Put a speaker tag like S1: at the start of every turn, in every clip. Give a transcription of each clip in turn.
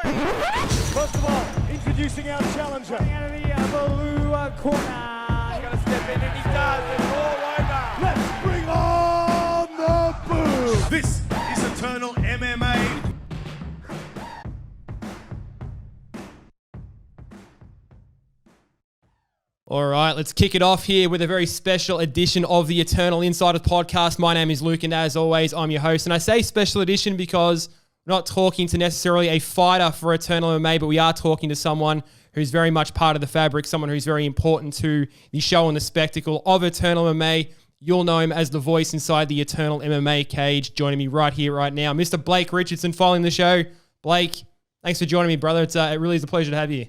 S1: First of all, introducing our challenger.
S2: Out of the blue corner. He's going to step in and he does. It's all over.
S1: Let's bring on the boom.
S3: This is Eternal MMA.
S4: All right, let's kick it off here with a very special edition of the Eternal Insiders Podcast. My name is Luke, and as always, I'm your host. And I say special edition because we're not talking to necessarily a fighter for Eternal MMA, but we are talking to someone who's very much part of the fabric, someone who's very important to the show and the spectacle of Eternal MMA. You'll know him as the voice inside the Eternal MMA cage. Joining me right here, right now, Mr. Blake Richardson, following the show. Blake, thanks for joining me, brother. It really is a pleasure to have you.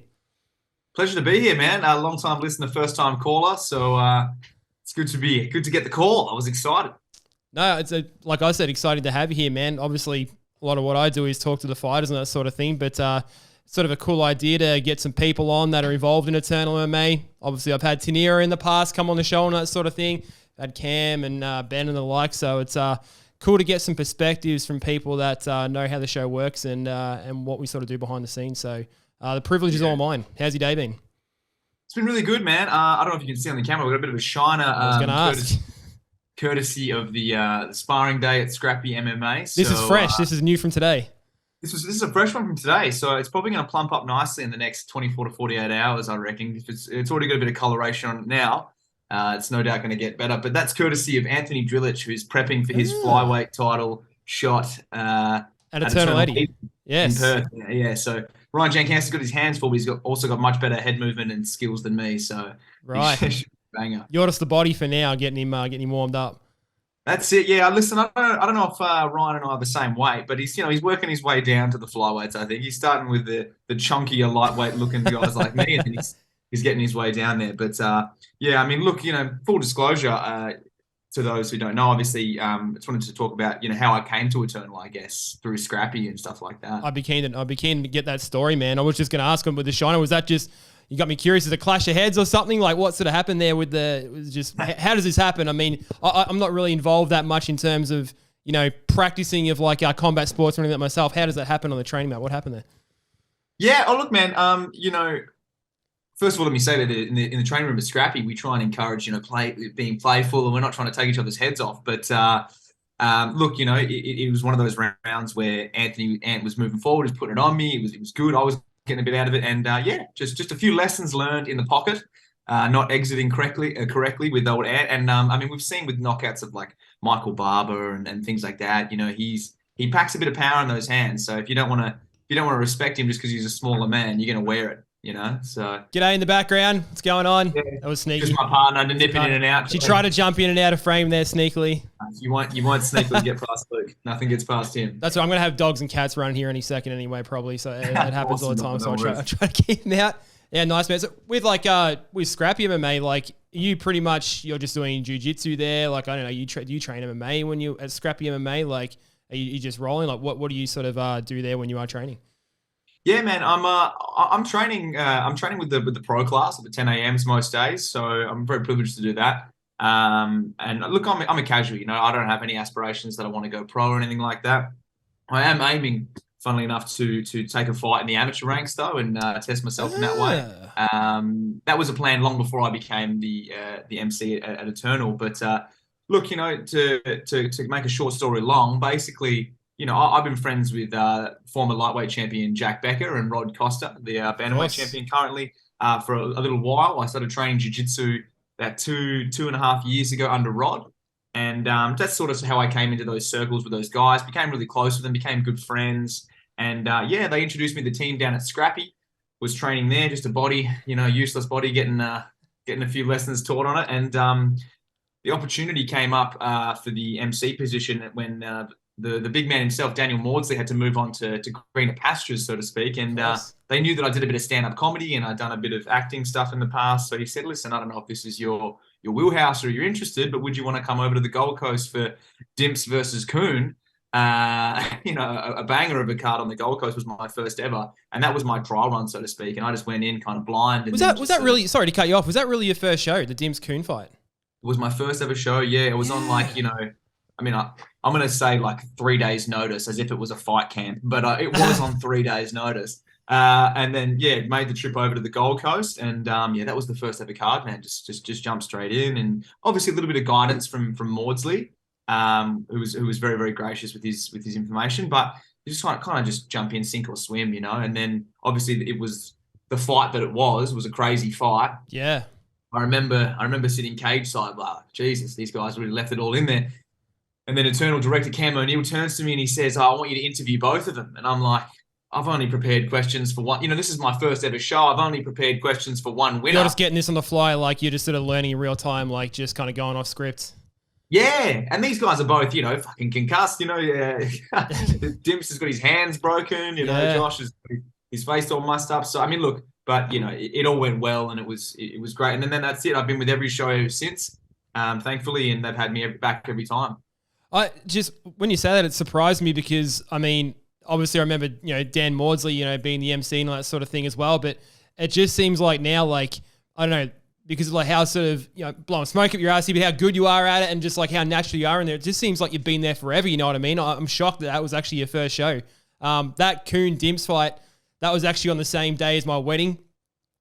S5: Pleasure to be here, man. A long-time listener, first-time caller. So it's good to get the call. I was excited.
S4: No, it's like I said, exciting to have you here, man. Obviously, a lot of what I do is talk to the fighters and that sort of thing, but sort of a cool idea to get some people on that are involved in Eternal MMA. Obviously, I've had Trahair in the past come on the show and that sort of thing. I've had Cam and Ben and the like, so it's cool to get some perspectives from people that know how the show works and what we sort of do behind the scenes. So the privilege is all mine. How's your day been?
S5: It's been really good, man. I don't know if you can see on the camera, we've got a bit of a shiner.
S4: I was going to ask.
S5: Courtesy of the sparring day at Scrappy MMA.
S4: This is fresh. This is new from today.
S5: This is a fresh one from today, so it's probably going to plump up nicely in the next 24 to 48 hours, I reckon. If it's already got a bit of coloration on it now. It's no doubt going to get better. But that's courtesy of Anthony Drillich, who's prepping for his flyweight title shot
S4: at Eternal 80. Yes.
S5: In Perth. Yeah. So Ryan Jankansky's got his hands full, but he's also got much better head movement and skills than me. So
S4: right.
S5: Banger.
S4: You're just the body for now, getting him warmed up.
S5: That's it. Yeah. Listen, I don't know if Ryan and I are the same weight, but he's working his way down to the flyweights. I think he's starting with the chunkier, lightweight looking guys like me, and then he's getting his way down there. But yeah, I mean, look, full disclosure to those who don't know, obviously, just wanted to talk about how I came to Eternal, I guess, through Scrappy and stuff like that.
S4: I'd be keen to get that story, man. I was just going to ask him with the Shiner, was that just, you got me curious, is it a clash of heads or something? Like what sort of happened there with how does this happen? I mean, I'm not really involved that much in terms of, practicing of like combat sports or anything like that myself. How does that happen on the training mat? What happened there?
S5: Yeah. Oh, look, man, first of all, let me say that in the training room at Scrappy, we try and encourage, being playful, and we're not trying to take each other's heads off. But look, it was one of those rounds where Ant was moving forward, was putting it on me. It was good. I was getting a bit out of it, and just a few lessons learned in the pocket, not exiting correctly with old Ant. And I mean, we've seen with knockouts of like Michael Barber and things like that. He packs a bit of power in those hands. So if you don't want to respect him just because he's a smaller man, you're going to wear it. So
S4: G'day in the background. What's going on? Yeah, that was sneaky.
S5: Just my partner nipping in and out.
S4: She tried to jump in and out of frame there sneakily.
S5: You won't sneakily get past Luke. Nothing gets past him.
S4: That's right. I'm going to have dogs and cats running here any second anyway, probably. So it happens all the time. So I try to keep them out. Yeah, nice, man. So with with Scrappy MMA, like you're just doing jiu-jitsu there. Like, I don't know, do you train MMA when you at Scrappy MMA? Like, are you just rolling? Like, what do you sort of do there when you are training?
S5: Yeah, man, I'm training. I'm training with the pro class at the 10 a.m.s most days, so I'm very privileged to do that. And look, I'm a casual. I don't have any aspirations that I want to go pro or anything like that. I am aiming, funnily enough, to take a fight in the amateur ranks though, and test myself in that way. That was a plan long before I became the MC at Eternal. But look, to make a short story long, basically. I've been friends with former lightweight champion Jack Becker and Rod Costa, the bantamweight champion currently, for a little while. I started training jiu-jitsu about two and a half years ago under Rod. And that's sort of how I came into those circles with those guys, became really close with them, became good friends. And they introduced me to the team down at Scrappy, was training there, just a body, useless body, getting a few lessons taught on it. And the opportunity came up for the MC position when the big man himself, Daniel Maudsley, had to move on to greener pastures, so to speak. And they knew that I did a bit of stand-up comedy and I'd done a bit of acting stuff in the past. So he said, listen, I don't know if this is your wheelhouse or you're interested, but would you want to come over to the Gold Coast for Dimps versus Coon? A banger of a card on the Gold Coast was my first ever. And that was my trial run, so to speak. And I just went in kind of blind. And
S4: was that really, sorry to cut you off, was that really your first show, the Dimps Coon fight?
S5: It was my first ever show, yeah. It was on I mean, I'm going to say like 3 days notice as if it was a fight camp, but it was on 3 days notice. And then, made the trip over to the Gold Coast. And, that was the first ever card, man. Just jumped straight in. And obviously a little bit of guidance from Maudsley, who was very, very gracious with his information. But you just kind of just jump in, sink or swim, And then obviously it was the fight that it was a crazy fight.
S4: Yeah.
S5: I remember sitting cage side, like, Jesus, these guys really left it all in there. And then Eternal director Cam O'Neill turns to me and he says, I want you to interview both of them. And I'm like, I've only prepared questions for one. This is my first ever show. I've only prepared questions for one winner.
S4: You're just getting this on the fly, like you're just sort of learning in real time, like just kind of going off script.
S5: Yeah, and these guys are both, fucking concussed, Dimps has got his hands broken, Josh has got his face all mussed up. So, I mean, look, but, it all went well and it was great. And then that's it. I've been with every show ever since, thankfully, and they've had me back every time.
S4: When you say that, it surprised me because, I mean, obviously I remember, Dan Maudsley, being the MC and all that sort of thing as well. But it just seems like now, like, I don't know, because of like how sort of, blowing smoke up your ass, but how good you are at it and just like how natural you are in there. It just seems like you've been there forever, you know what I mean? I'm shocked that was actually your first show. That Coon Dimps fight, that was actually on the same day as my wedding.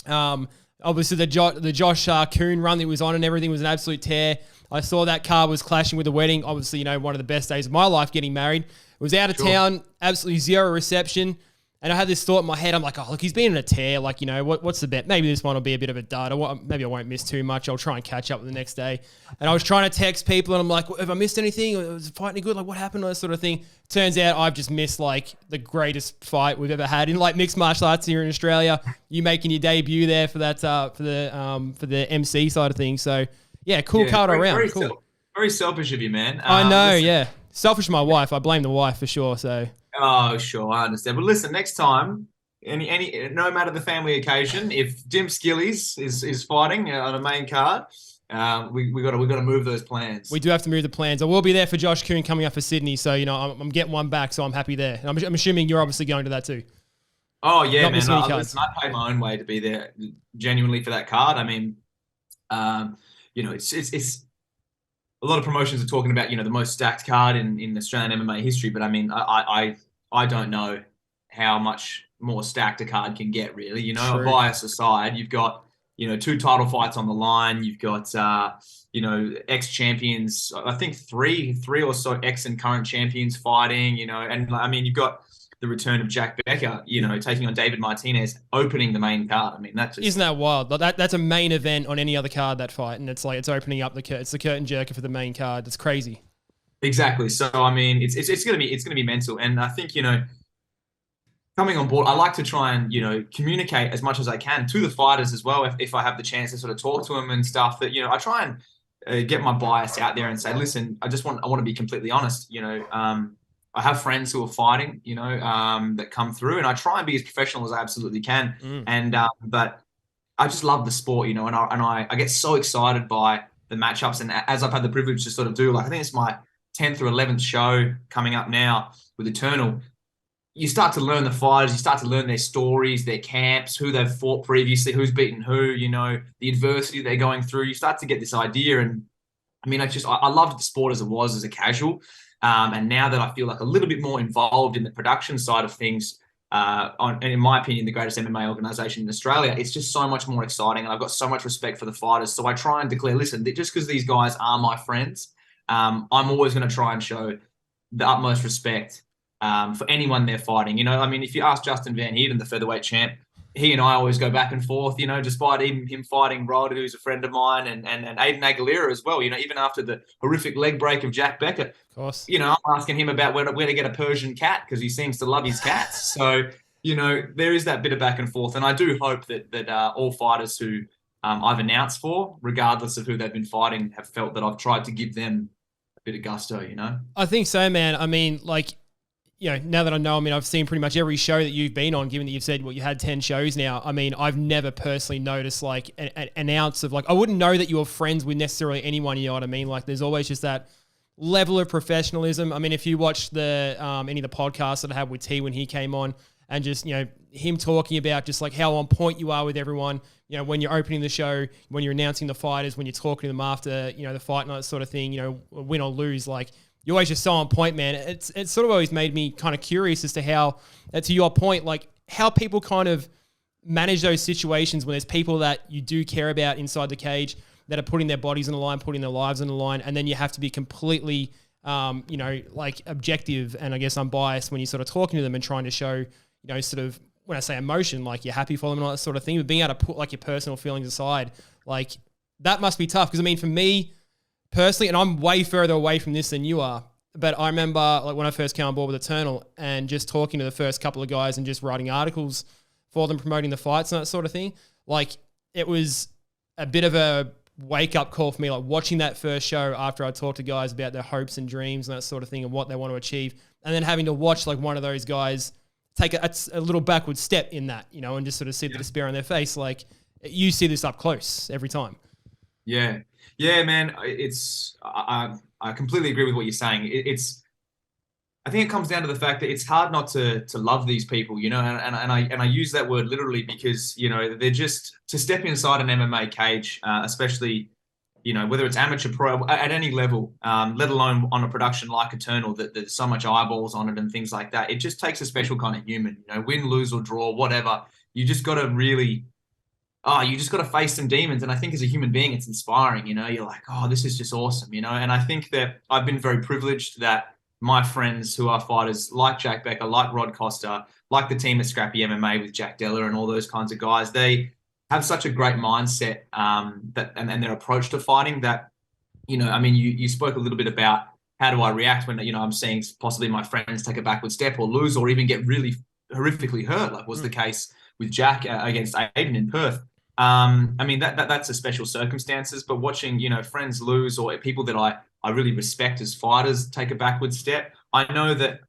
S4: Obviously the Josh Coon run that was on and everything was an absolute tear. I saw that card was clashing with the wedding. Obviously, one of the best days of my life getting married. It was out of town, absolutely zero reception. And I had this thought in my head. I'm like, oh, look, he's been in a tear. Like, what's the bet? Maybe this one will be a bit of a dud. Maybe I won't miss too much. I'll try and catch up the next day. And I was trying to text people and I'm like, have I missed anything? Was the fight any good? Like, what happened? All that sort of thing. Turns out I've just missed like the greatest fight we've ever had in like mixed martial arts here in Australia. You making your debut there for that, for the MC side of things. So, yeah, cool card around.
S5: Very,
S4: cool.
S5: Very selfish of you, man.
S4: I know, yeah. Selfish of my wife. I blame the wife for sure. So.
S5: Oh, sure, I understand. But listen, next time, no matter the family occasion, if Jim Skillies is fighting on a main card, we got to move those plans.
S4: We do have to move the plans. I will be there for Josh Coon coming up for Sydney, so I'm getting one back, so I'm happy there. I'm assuming you're obviously going to that too.
S5: Oh yeah, man. I paid my own way to be there genuinely for that card. I mean, it's a lot of promotions are talking about, the most stacked card in Australian MMA history. But I mean, I don't know how much more stacked a card can get, really.
S4: True.
S5: Bias aside, you've got, 2 title fights on the line. You've got, ex-champions, I think three or so ex and current champions fighting, and I mean, you've got the return of Jack Becker, taking on David Martinez, opening the main card. I mean,
S4: isn't that wild? That's a main event on any other card, that fight, and it's like it's opening up it's the curtain jerker for the main card. It's crazy.
S5: Exactly. So I mean, it's gonna be mental, and I think coming on board, I like to try and communicate as much as I can to the fighters as well. If I have the chance to sort of talk to them and stuff, that I try and get my bias out there and say, listen, I want to be completely honest. I have friends who are fighting, that come through, and I try and be as professional as I absolutely can. And but I just love the sport, and I get so excited by the matchups, and as I've had the privilege to sort of do, like, I think it's my 10th or 11th show coming up now with Eternal. You start to learn the fighters, you start to learn their stories, their camps, who they've fought previously, who's beaten who, the adversity they're going through. You start to get this idea, and I mean, I loved the sport as it was as a casual. And now that I feel like a little bit more involved in the production side of things, and in my opinion, the greatest MMA organization in Australia, it's just so much more exciting. And I've got so much respect for the fighters. So I try and declare, listen, just because these guys are my friends, I'm always going to try and show the utmost respect for anyone they're fighting. I mean, if you ask Justin Van Heerden, the featherweight champ, he and I always go back and forth, despite even him fighting Rod, who's a friend of mine, and Aiden Aguilera as well, even after the horrific leg break of Jack Becker.
S4: Of course.
S5: I'm asking him about where to get a Persian cat because he seems to love his cats. So, there is that bit of back and forth. And I do hope that all fighters who I've announced for, regardless of who they've been fighting, have felt that I've tried to give them a bit of gusto,
S4: I think so, man. I mean, like, now that I know, I've seen pretty much every show that you've been on, given that you've said, you had 10 shows now. I mean, I've never personally noticed like an ounce of I wouldn't know that you were friends with necessarily anyone, you know what I mean? Like there's always just that level of professionalism. I mean, if you watch the any of the podcasts that I had with T when he came on, and just, him talking about just like how on point you are with everyone, when you're opening the show, when you're announcing the fighters, when you're talking to them after, the fight and that sort of thing, win or lose, like you're always just so on point, man. It's sort of always made me kind of curious as to how, to your point, like how people kind of manage those situations when there's people that you do care about inside the cage that are putting their bodies on the line, putting their lives on the line, and then you have to be completely, like objective and I guess unbiased when you're sort of talking to them and trying to show, sort of, when I say emotion, like you're happy for them and all that sort of thing, but being able to put like your personal feelings aside, like that must be tough. Because I mean, for me personally, and I'm way further away from this than you are, but I remember like when I first came on board with Eternal and just talking to the first couple of guys and just writing articles for them, promoting the fights and that sort of thing. Like it was a bit of a wake up call for me, like watching that first show after I talked to guys about their hopes and dreams and that sort of thing and what they want to achieve. And then having to watch like one of those guys take a little backward step in that, and just sort of see the despair on their face. Like you see this up close every time.
S5: Yeah. Yeah, man. I completely agree with what you're saying. I think it comes down to the fact that it's hard not to love these people, and I use that word literally because, they're just to step inside an MMA cage, especially, whether it's amateur, pro, at any level, let alone on a production like Eternal, that there's so much eyeballs on it and things like that. It just takes a special kind of human, win, lose or draw, whatever. You just got to really, you just got to face some demons. And I think as a human being, it's inspiring, you're like, oh, this is just awesome, and I think that I've been very privileged that my friends who are fighters like Jack Becker, like Rod Costa, like the team at Scrappy MMA with Jack Della and all those kinds of guys, they have such a great mindset and their approach to fighting that, you spoke a little bit about how do I react when, I'm seeing possibly my friends take a backward step or lose or even get really horrifically hurt, like was the case with Jack against Aiden in Perth. That's a special circumstances, but watching, friends lose or people that I really respect as fighters take a backward step, I know that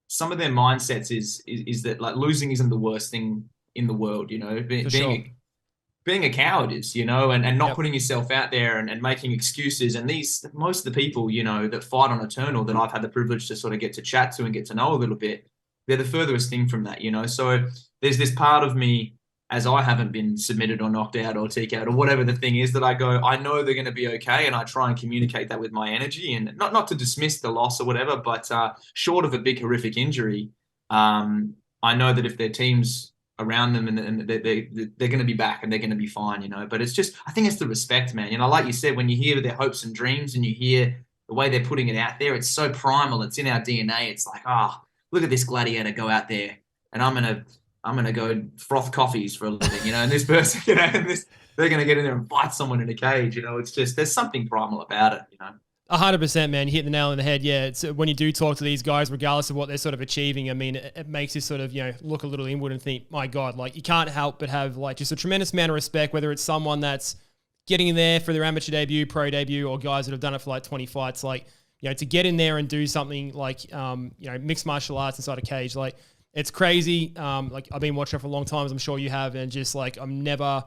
S5: some of their mindsets is that like losing isn't the worst thing in the world, being a coward is, and not putting yourself out there and making excuses. And most of the people, that fight on Eternal that I've had the privilege to sort of get to chat to and get to know a little bit, they're the furthest thing from that, So there's this part of me, as I haven't been submitted or knocked out or TK'd out or whatever the thing is, that I go, I know they're going to be okay, and I try and communicate that with my energy, and not to dismiss the loss or whatever, but short of a big horrific injury, I know that if their team's around them and they're going to be back and they're going to be fine, But it's just, I think it's the respect, man. Like you said, when you hear their hopes and dreams and you hear the way they're putting it out there, it's so primal. It's in our DNA. It's like, look at this gladiator go out there, and I'm going to go froth coffees for a living, and this person, they're going to get in there and fight someone in a cage, It's just, there's something primal about it,
S4: 100%, man. You hit the nail on the head. Yeah, it's when you do talk to these guys, regardless of what they're sort of achieving, I mean, it makes you sort of, look a little inward and think, my God, like you can't help but have like just a tremendous amount of respect, whether it's someone that's getting in there for their amateur debut, pro debut, or guys that have done it for like 20 fights, like, to get in there and do something like, mixed martial arts inside a cage, like, it's crazy. Like I've been watching it for a long time, as I'm sure you have, and just like never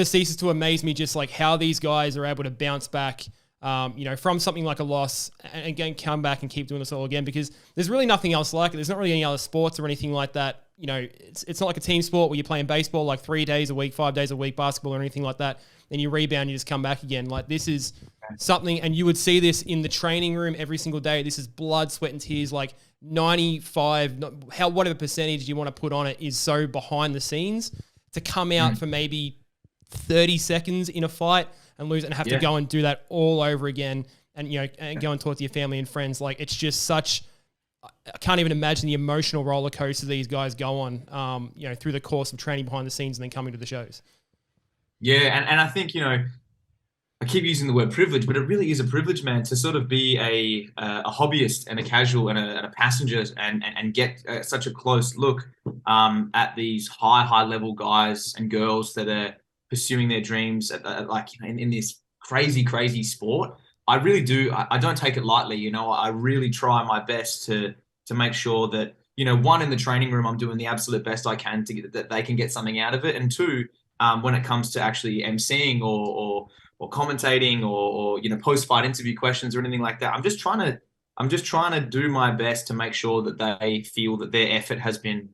S4: ceases to amaze me just like how these guys are able to bounce back, from something like a loss and again come back and keep doing this all again, because there's really nothing else like it. There's not really any other sports or anything like that. It's not like a team sport where you're playing baseball like 3 days a week, 5 days a week, basketball or anything like that. Then you rebound, you just come back again. Like this is something, and you would see this in the training room every single day. This is blood, sweat and tears, like 95, whatever percentage you want to put on it is so behind the scenes to come out for maybe 30 seconds in a fight and lose and have to go and do that all over again and, and go and talk to your family and friends. Like it's just such, I can't even imagine the emotional roller coaster these guys go on, through the course of training behind the scenes and then coming to the shows. Yeah.
S5: And I think, I keep using the word privilege, but it really is a privilege, man, to sort of be a hobbyist and a casual and a passenger and get such a close look at these high level guys and girls that are pursuing their dreams in this crazy sport. I really do. I don't take it lightly. I really try my best to make sure that, one, in the training room, I'm doing the absolute best I can to get that they can get something out of it. And two, when it comes to actually emceeing or commentating or post-fight interview questions or anything like that, I'm just trying to do my best to make sure that they feel that their effort has been,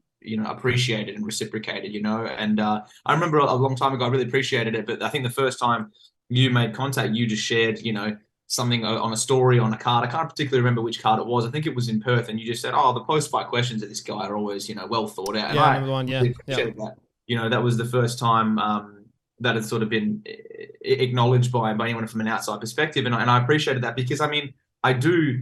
S5: appreciated and reciprocated, and I remember a long time ago, I really appreciated it, but I think the first time you made contact, you just shared, something on a story on a card. I can't particularly remember which card it was. I think it was in Perth, and you just said, "Oh, the post-fight questions of this guy are always, well thought out." And
S4: Yeah, I remember one. Yeah,
S5: that. That was the first time that had sort of been acknowledged by anyone from an outside perspective, and I appreciated that because I do.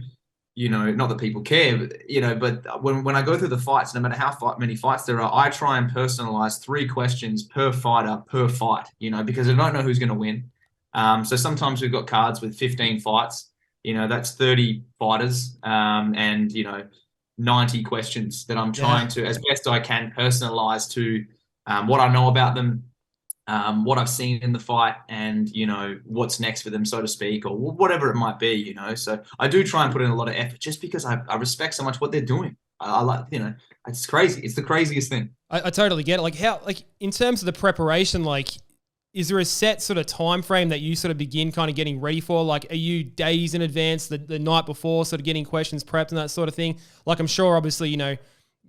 S5: Not that people care, but when I go through the fights, no matter how many fights there are, I try and personalize 3 questions per fighter per fight, because I don't know who's going to win. So sometimes we've got cards with 15 fights, that's 30 fighters, and 90 questions that I'm trying to, as best I can, personalize to what I know about them, what I've seen in the fight, and what's next for them, so to speak, or whatever it might be. So I do try and put in a lot of effort just because I respect so much what they're doing. I like, it's crazy. It's the craziest thing.
S4: I totally get it. Like how, in terms of the preparation, is there a set sort of time frame that you sort of begin kind of getting ready for? Like, are you days in advance, the night before, sort of getting questions prepped and that sort of thing? Like, I'm sure, obviously,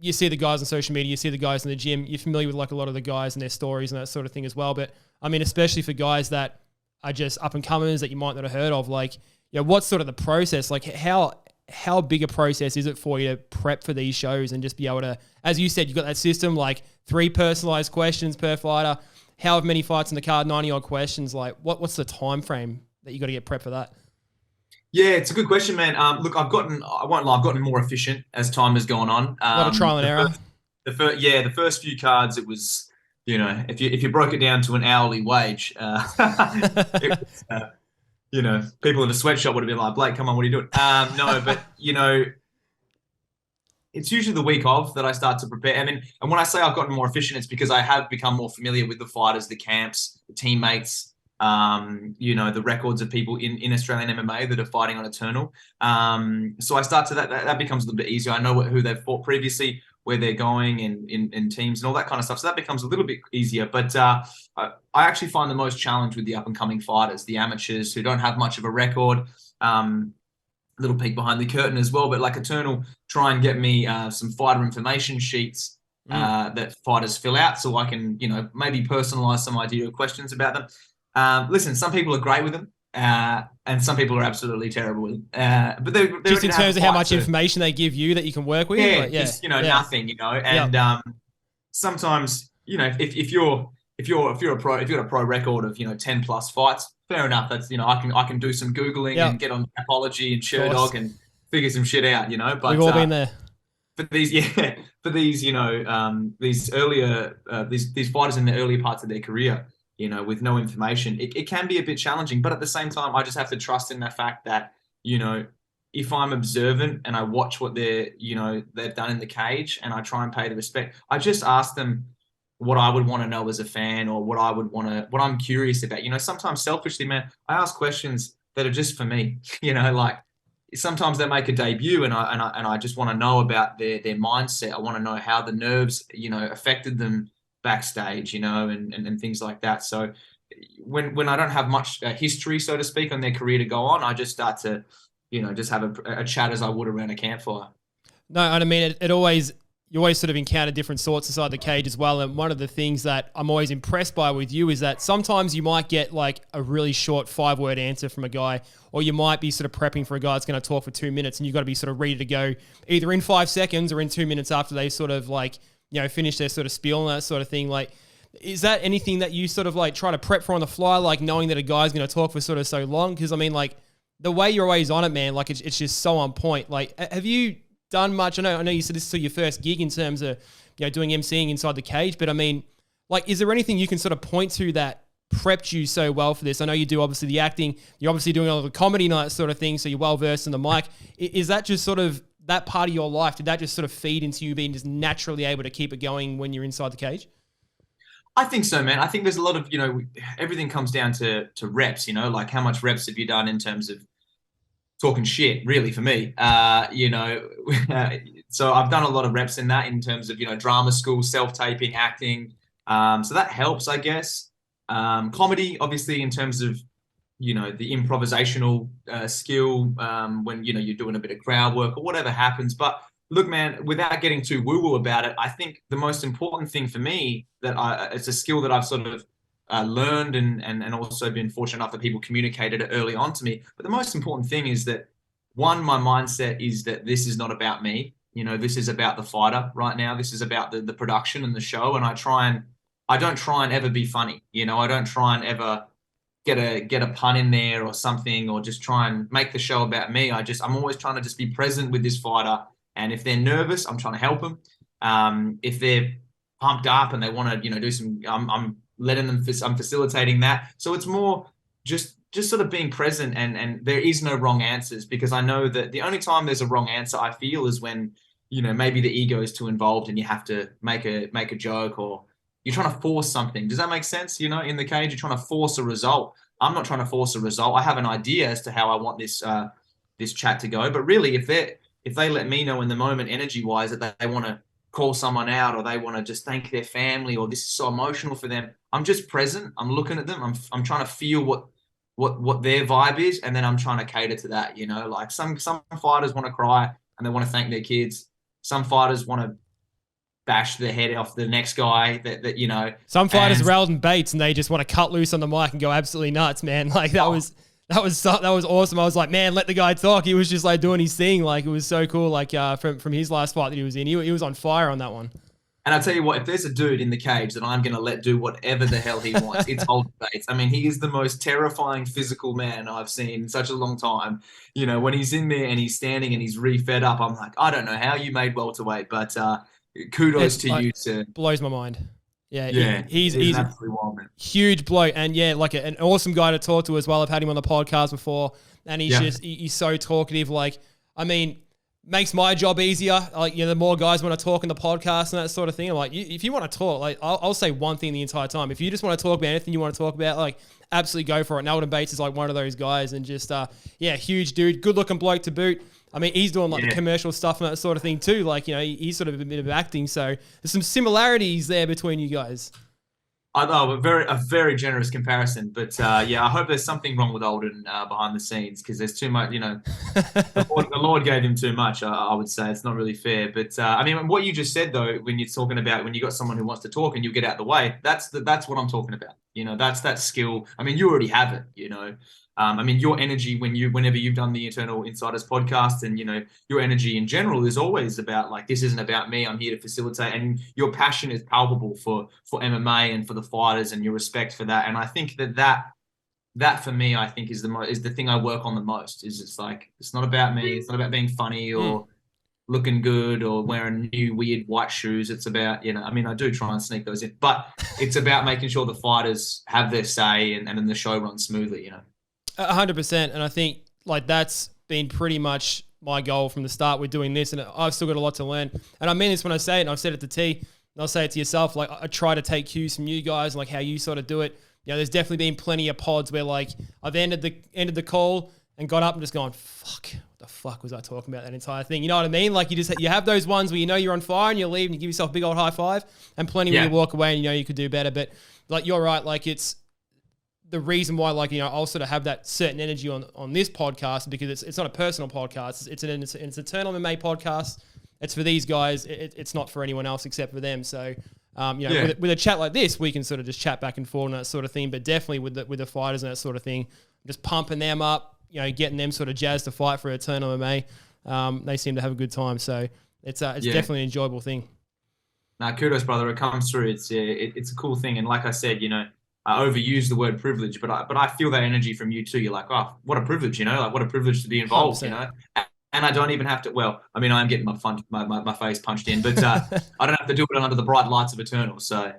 S4: you see the guys on social media, you see the guys in the gym, you're familiar with a lot of the guys and their stories and that sort of thing as well. But especially for guys that are just up and comers that you might not have heard of, what's sort of the process? Like how big a process is it for you to prep for these shows and just be able to, as you said, you've got that system, 3 personalized questions per fighter, how many fights in the card, 90 odd questions, what's the time frame that you got to get prepped for that?
S5: Yeah, it's a good question, man. Look, I won't lie, I've gotten more efficient as time has gone on.
S4: A lot of trial and error.
S5: The first few cards, it was, if you broke it down to an hourly wage, it was, people in a sweatshop would have been like, Blake, come on, what are you doing? No, but, it's usually the week of that I start to prepare. And when I say I've gotten more efficient, it's because I have become more familiar with the fighters, the camps, the teammates, the records of people in Australian MMA that are fighting on Eternal. So I start to that becomes a little bit easier. I know who they've fought previously, where they're going in teams and all that kind of stuff. So that becomes a little bit easier. But I actually find the most challenge with the up and coming fighters, the amateurs who don't have much of a record. Little peek behind the curtain as well, but Eternal try and get me some fighter information sheets that fighters fill out so I can, maybe personalize some idea of questions about them. Listen, some people are great with them, and some people are absolutely terrible with them. But they're
S4: just in terms of how much information they give you that you can work with.
S5: Just nothing. And sometimes if you're a pro, if you've got a pro record of 10 plus fights, fair enough. That's I can do some googling and get on Apology and Sherdog and figure some shit out. But
S4: we've all been there.
S5: For these, these earlier these fighters in the earlier parts of their career, with no information, it can be a bit challenging. But at the same time, I just have to trust in the fact that, if I'm observant and I watch what they've done in the cage and I try and pay the respect, I just ask them what I would want to know as a fan or what I'm curious about. Sometimes selfishly, man, I ask questions that are just for me, sometimes they make a debut and I just want to know about their mindset. I want to know how the nerves, affected them backstage, and things like that. So when I don't have much history, so to speak, on their career to go on, I just start to, just have a chat as I would around a campfire.
S4: No, and you always sort of encounter different sorts inside the cage as well. And one of the things that I'm always impressed by with you is that sometimes you might get a really short 5-word answer from a guy, or you might be sort of prepping for a guy that's going to talk for 2 minutes and you've got to be sort of ready to go either in 5 seconds or in 2 minutes after they sort of finish their sort of spiel and that sort of thing. Is that anything that you sort of try to prep for on the fly, knowing that a guy's going to talk for sort of so long? Because the way you're always on it, man, it's just so on point. Have you done much? I know you said this is your first gig in terms of doing MCing inside the cage, but is there anything you can sort of point to that prepped you so well for this? I know you do obviously the acting, you're obviously doing all the comedy night sort of thing, so you're well versed in the mic. Is that just sort of that part of your life? Did that just sort of feed into you being just naturally able to keep it going when you're inside the cage?
S5: I think so, man. I think there's a lot of, everything comes down to reps, how much reps have you done in terms of talking shit, really, for me. So I've done a lot of reps in that in terms of, drama school, self-taping, acting. So that helps, I guess. Comedy, obviously, in terms of, the improvisational skill, when, you're doing a bit of crowd work or whatever happens. But look, man, without getting too woo-woo about it, I think the most important thing for me it's a skill that I've sort of learned and also been fortunate enough that people communicated it early on to me. But the most important thing is that, one, my mindset is that this is not about me. This is about the fighter right now. This is about the production and the show. And I don't try and ever be funny. I don't try and ever get a pun in there or something, or just try and make the show about me. I'm always trying to just be present with this fighter. And if they're nervous, I'm trying to help them. If they're pumped up and they want to, do some, I'm letting them, I'm facilitating that. So it's more just sort of being present, and there is no wrong answers, because I know that the only time there's a wrong answer, I feel, is when, maybe the ego is too involved and you have to make a joke, or you're trying to force something. Does that make sense? In the cage, you're trying to force a result. I'm not trying to force a result. I have an idea as to how I want this chat to go. But really, if they let me know in the moment, energy-wise, that they want to call someone out, or they want to just thank their family, or this is so emotional for them, I'm just present. I'm looking at them. I'm trying to feel what their vibe is, and then I'm trying to cater to that. Like some fighters want to cry and they want to thank their kids. Some fighters want to bash the head off the next guy that.
S4: Some fighters are Alden Bates and they just want to cut loose on the mic and go absolutely nuts, man. Like that was awesome. I was like, man, let the guy talk. He was just like doing his thing. Like it was so cool. Like from his last fight that he was in, he was on fire on that one.
S5: And I'll tell you what, if there's a dude in the cage that I'm going to let do whatever the hell he wants, it's Alden Bates. I mean, he is the most terrifying physical man I've seen in such a long time. When he's in there and he's standing and he's re-fed up, I'm like, I don't know how you made welterweight, but kudos to you, sir.
S4: Blows my mind. Yeah,
S5: he's an absolute wild man.
S4: Huge bloke, and like an awesome guy to talk to as well. I've had him on the podcast before, and he's so talkative. Like, I mean, makes my job easier. Like, the more guys want to talk in the podcast and that sort of thing. I'm like, if you want to talk, like, I'll say one thing the entire time. If you just want to talk about anything you want to talk about, like, absolutely go for it. And Alden Bates is like one of those guys, and just huge dude, good looking bloke to boot. I mean, he's doing like the commercial stuff and that sort of thing too. Like, he's sort of a bit of acting. So there's some similarities there between you guys.
S5: I know, a very generous comparison. But I hope there's something wrong with Alden behind the scenes, because there's too much, the Lord gave him too much, I would say. It's not really fair. But I mean, what you just said, though, when you're talking about when you got someone who wants to talk and you get out of the way, that's what I'm talking about. That's that skill. I mean, you already have it, I mean, your energy whenever you've done the Eternal Insiders podcast, and your energy in general is always about, like, this isn't about me. I'm here to facilitate, and your passion is palpable for MMA and for the fighters, and your respect for that. And I think that for me, I think is the thing I work on the most. Is it's like, it's not about me. It's not about being funny or looking good or wearing new weird white shoes. It's about, I mean, I do try and sneak those in, but it's about making sure the fighters have their say and then the show runs smoothly.
S4: 100%, and I think like that's been pretty much my goal from the start with doing this, and I've still got a lot to learn. And I mean this when I say it, and I've said it to T, and I'll say it to yourself. Like, I try to take cues from you guys, like how you sort of do it. There's definitely been plenty of pods where like I've ended the call and got up and just gone, fuck, what the fuck was I talking about that entire thing? You know what I mean? Like you have those ones where you're on fire and you leave and you give yourself a big old high five, and plenty where you walk away and you could do better. But like, you're right, like it's the reason why, like, I'll sort of have that certain energy on this podcast, because it's not a personal podcast. It's an Eternal MMA podcast. It's for these guys. It's not for anyone else except for them. So, with a chat like this, we can sort of just chat back and forth and that sort of thing. But definitely with the fighters and that sort of thing, just pumping them up, getting them sort of jazzed to fight for Eternal MMA. They seem to have a good time. So it's definitely an enjoyable thing.
S5: Nah, kudos, brother. It comes through. It's a cool thing. And like I said, I overuse the word privilege, but I feel that energy from you too. You're like, oh, what a privilege, like what a privilege to be involved, 100%. And I don't even have to. Well, I mean, I am getting my face punched in, but I don't have to do it under the bright lights of Eternal. So,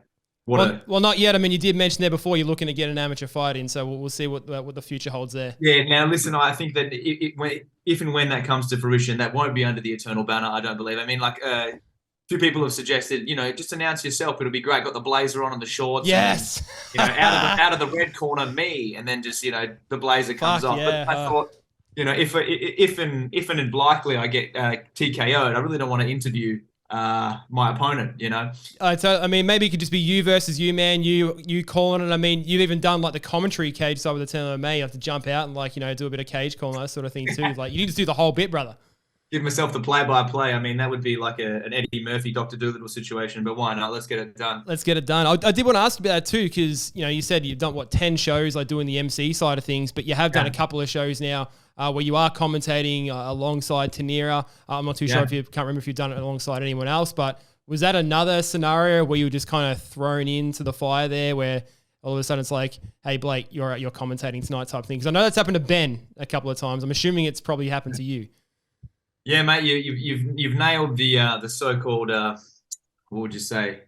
S5: well,
S4: not yet. I mean, you did mention there before you're looking to get an amateur fight in, so we'll see what the future holds there. Yeah.
S5: Now, listen, I think that if and when that comes to fruition, that won't be under the Eternal banner. I don't believe. I mean, like. Few people have suggested, just announce yourself. It'll be great. Got the blazer on and the shorts.
S4: Yes.
S5: And, out of the red corner, me, and then just the blazer comes off.
S4: Yeah.
S5: But I thought, if and likely I get TKO'd, I really don't want to interview my opponent.
S4: So I mean, maybe it could just be you versus you, man. You calling it. I mean, you've even done like the commentary cage side with the Eternal MMA. You have to jump out and do a bit of cage calling, that sort of thing too. Like, you need to do the whole bit, brother.
S5: give myself the play-by-play. I mean, that would be like an Eddie Murphy, Dr. Dolittle situation, but why not? Let's get it done.
S4: Let's get it done. I did want to ask about that too, because you said you've done 10 shows, like doing the MC side of things, but you have done a couple of shows now where you are commentating alongside Tanira. I'm not too sure if you can't remember if you've done it alongside anyone else, but was that another scenario where you were just kind of thrown into the fire there, where all of a sudden it's like, hey Blake, you're commentating tonight type thing? Because I know that's happened to Ben a couple of times. I'm assuming it's probably happened to you.
S5: Yeah, mate, you've nailed the so-called what would you say,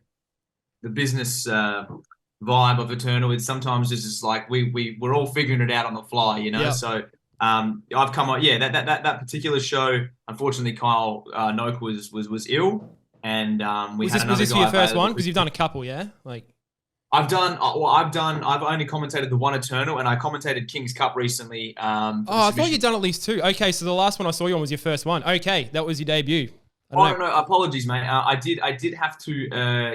S5: the business vibe of Eternal. It's sometimes just like we're all figuring it out on the fly, Yep. So I've come on, that particular show. Unfortunately, Kyle Noak was ill, and we had another guy. Was this for your first one? Because you've done a couple, yeah, like. I've only commentated the one Eternal, and I commentated King's Cup recently. I thought you'd done at least two. Okay, so the last one I saw you on was your first one. Okay, that was your debut. No, apologies, mate. I did have to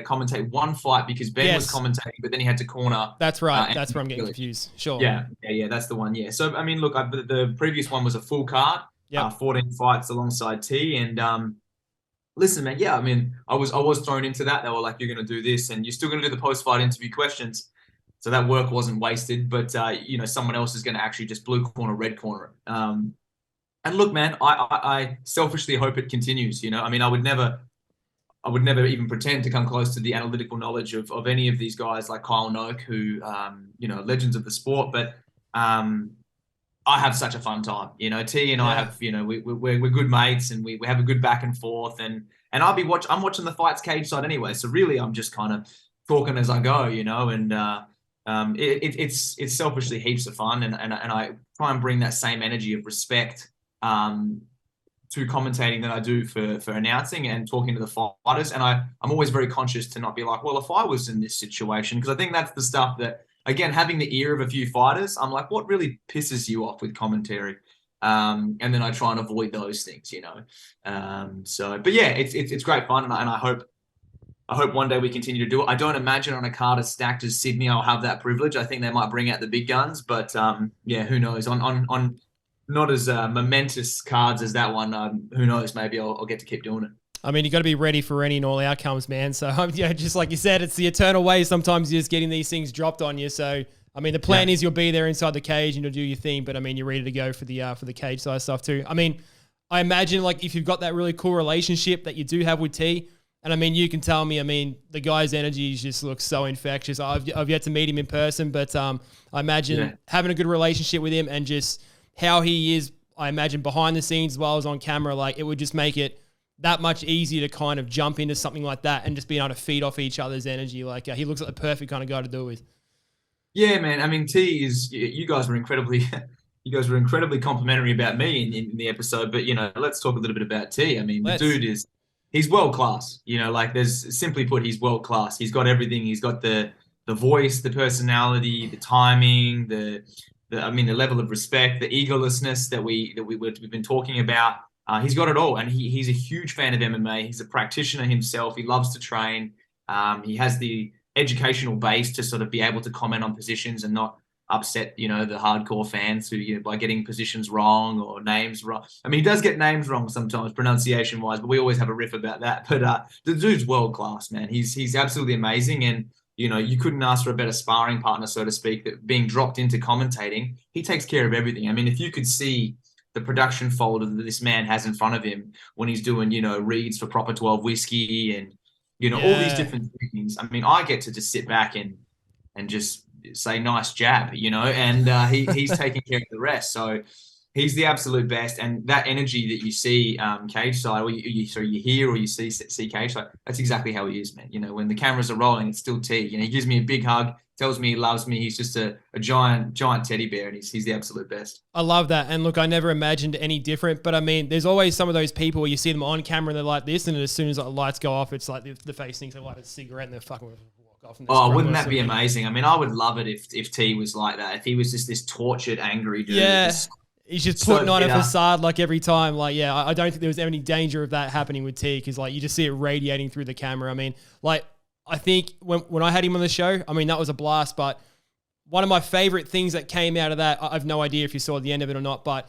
S5: commentate one fight because Ben was commentating, but then he had to corner.
S4: That's right. That's where I'm getting confused. Sure.
S5: Yeah, that's the one. Yeah. So I mean, look, the previous one was a full card. 14 fights alongside T, and listen, man. Yeah, I mean, I was thrown into that. They were like, "You're going to do this, and you're still going to do the post-fight interview questions." So that work wasn't wasted, but someone else is going to actually just blue corner, red corner. And look, man, I selfishly hope it continues. I mean, I would never even pretend to come close to the analytical knowledge of any of these guys like Kyle Noak, who legends of the sport. But I have such a fun time. T and I have, we're good mates, and we have a good back and forth, and I'm watching the fights cage side anyway. So really, I'm just kind of talking as I go, and it's selfishly heaps of fun, and I try and bring that same energy of respect to commentating that I do for announcing and talking to the fighters. And I'm always very conscious to not be like, well, if I was in this situation, because I think that's the stuff that, again, having the ear of a few fighters, I'm like, what really pisses you off with commentary? And then I try and avoid those things, but yeah, it's great fun, and I hope one day we continue to do it. I don't imagine on a card as stacked as Sydney I'll have that privilege. I think they might bring out the big guns, but who knows? On not as momentous cards as that one, who knows? Maybe I'll get to keep doing it.
S4: I mean, you got to be ready for any and all outcomes, man. So, just like you said, it's the eternal way. Sometimes you're just getting these things dropped on you. So, I mean, the plan is you'll be there inside the cage and you'll do your thing. But I mean, you're ready to go for the cage side stuff too. I mean, I imagine like if you've got that really cool relationship that you do have with T, and I mean, you can tell me, I mean, the guy's energy just looks so infectious. I've yet to meet him in person, but I imagine having a good relationship with him and just how he is, I imagine behind the scenes as well as on camera, like it would just make it that much easier to kind of jump into something like that and just be able to feed off each other's energy. Like he looks like the perfect kind of guy to do it with.
S5: Yeah, man. I mean, T is, you guys were incredibly complimentary about me in the episode, but let's talk a little bit about T. I mean, the dude he's world class. There's simply put, he's world class. He's got everything. He's got the voice, the personality, the timing, the level of respect, the egolessness that we've been talking about. He's got it all, and he's a huge fan of MMA. He's a practitioner himself. He loves to train. He has the educational base to sort of be able to comment on positions and not upset, the hardcore fans who, by getting positions wrong or names wrong. I mean, he does get names wrong sometimes, pronunciation-wise, but we always have a riff about that. But the dude's world class, man. He's absolutely amazing, and you couldn't ask for a better sparring partner, so to speak, that being dropped into commentating. He takes care of everything. I mean, if you could see the production folder that this man has in front of him when he's doing, reads for Proper 12 whiskey and, all these different things. I mean, I get to just sit back and just say, nice jab, and he's taking care of the rest. So he's the absolute best. And that energy that you see cage side, or you hear or you see cage side, that's exactly how he is, man. When the cameras are rolling, it's still T. He gives me a big hug, tells me he loves me. He's just a giant teddy bear, and he's the absolute best.
S4: I love that. And look, I never imagined any different, but I mean, there's always some of those people where you see them on camera and they're like this, and as soon as the lights go off, it's like the face thinks they light a cigarette and they're fucking walk off.
S5: Oh, wouldn't that be amazing? I mean, I would love it if T was like that. If he was just this tortured, angry dude.
S4: Yeah. He's just putting on a facade like every time. Like, yeah, I don't think there was any danger of that happening with T, because like you just see it radiating through the camera. I mean, like, I think when I had him on the show, I mean, that was a blast, but one of my favorite things that came out of that, I have no idea if you saw the end of it or not, but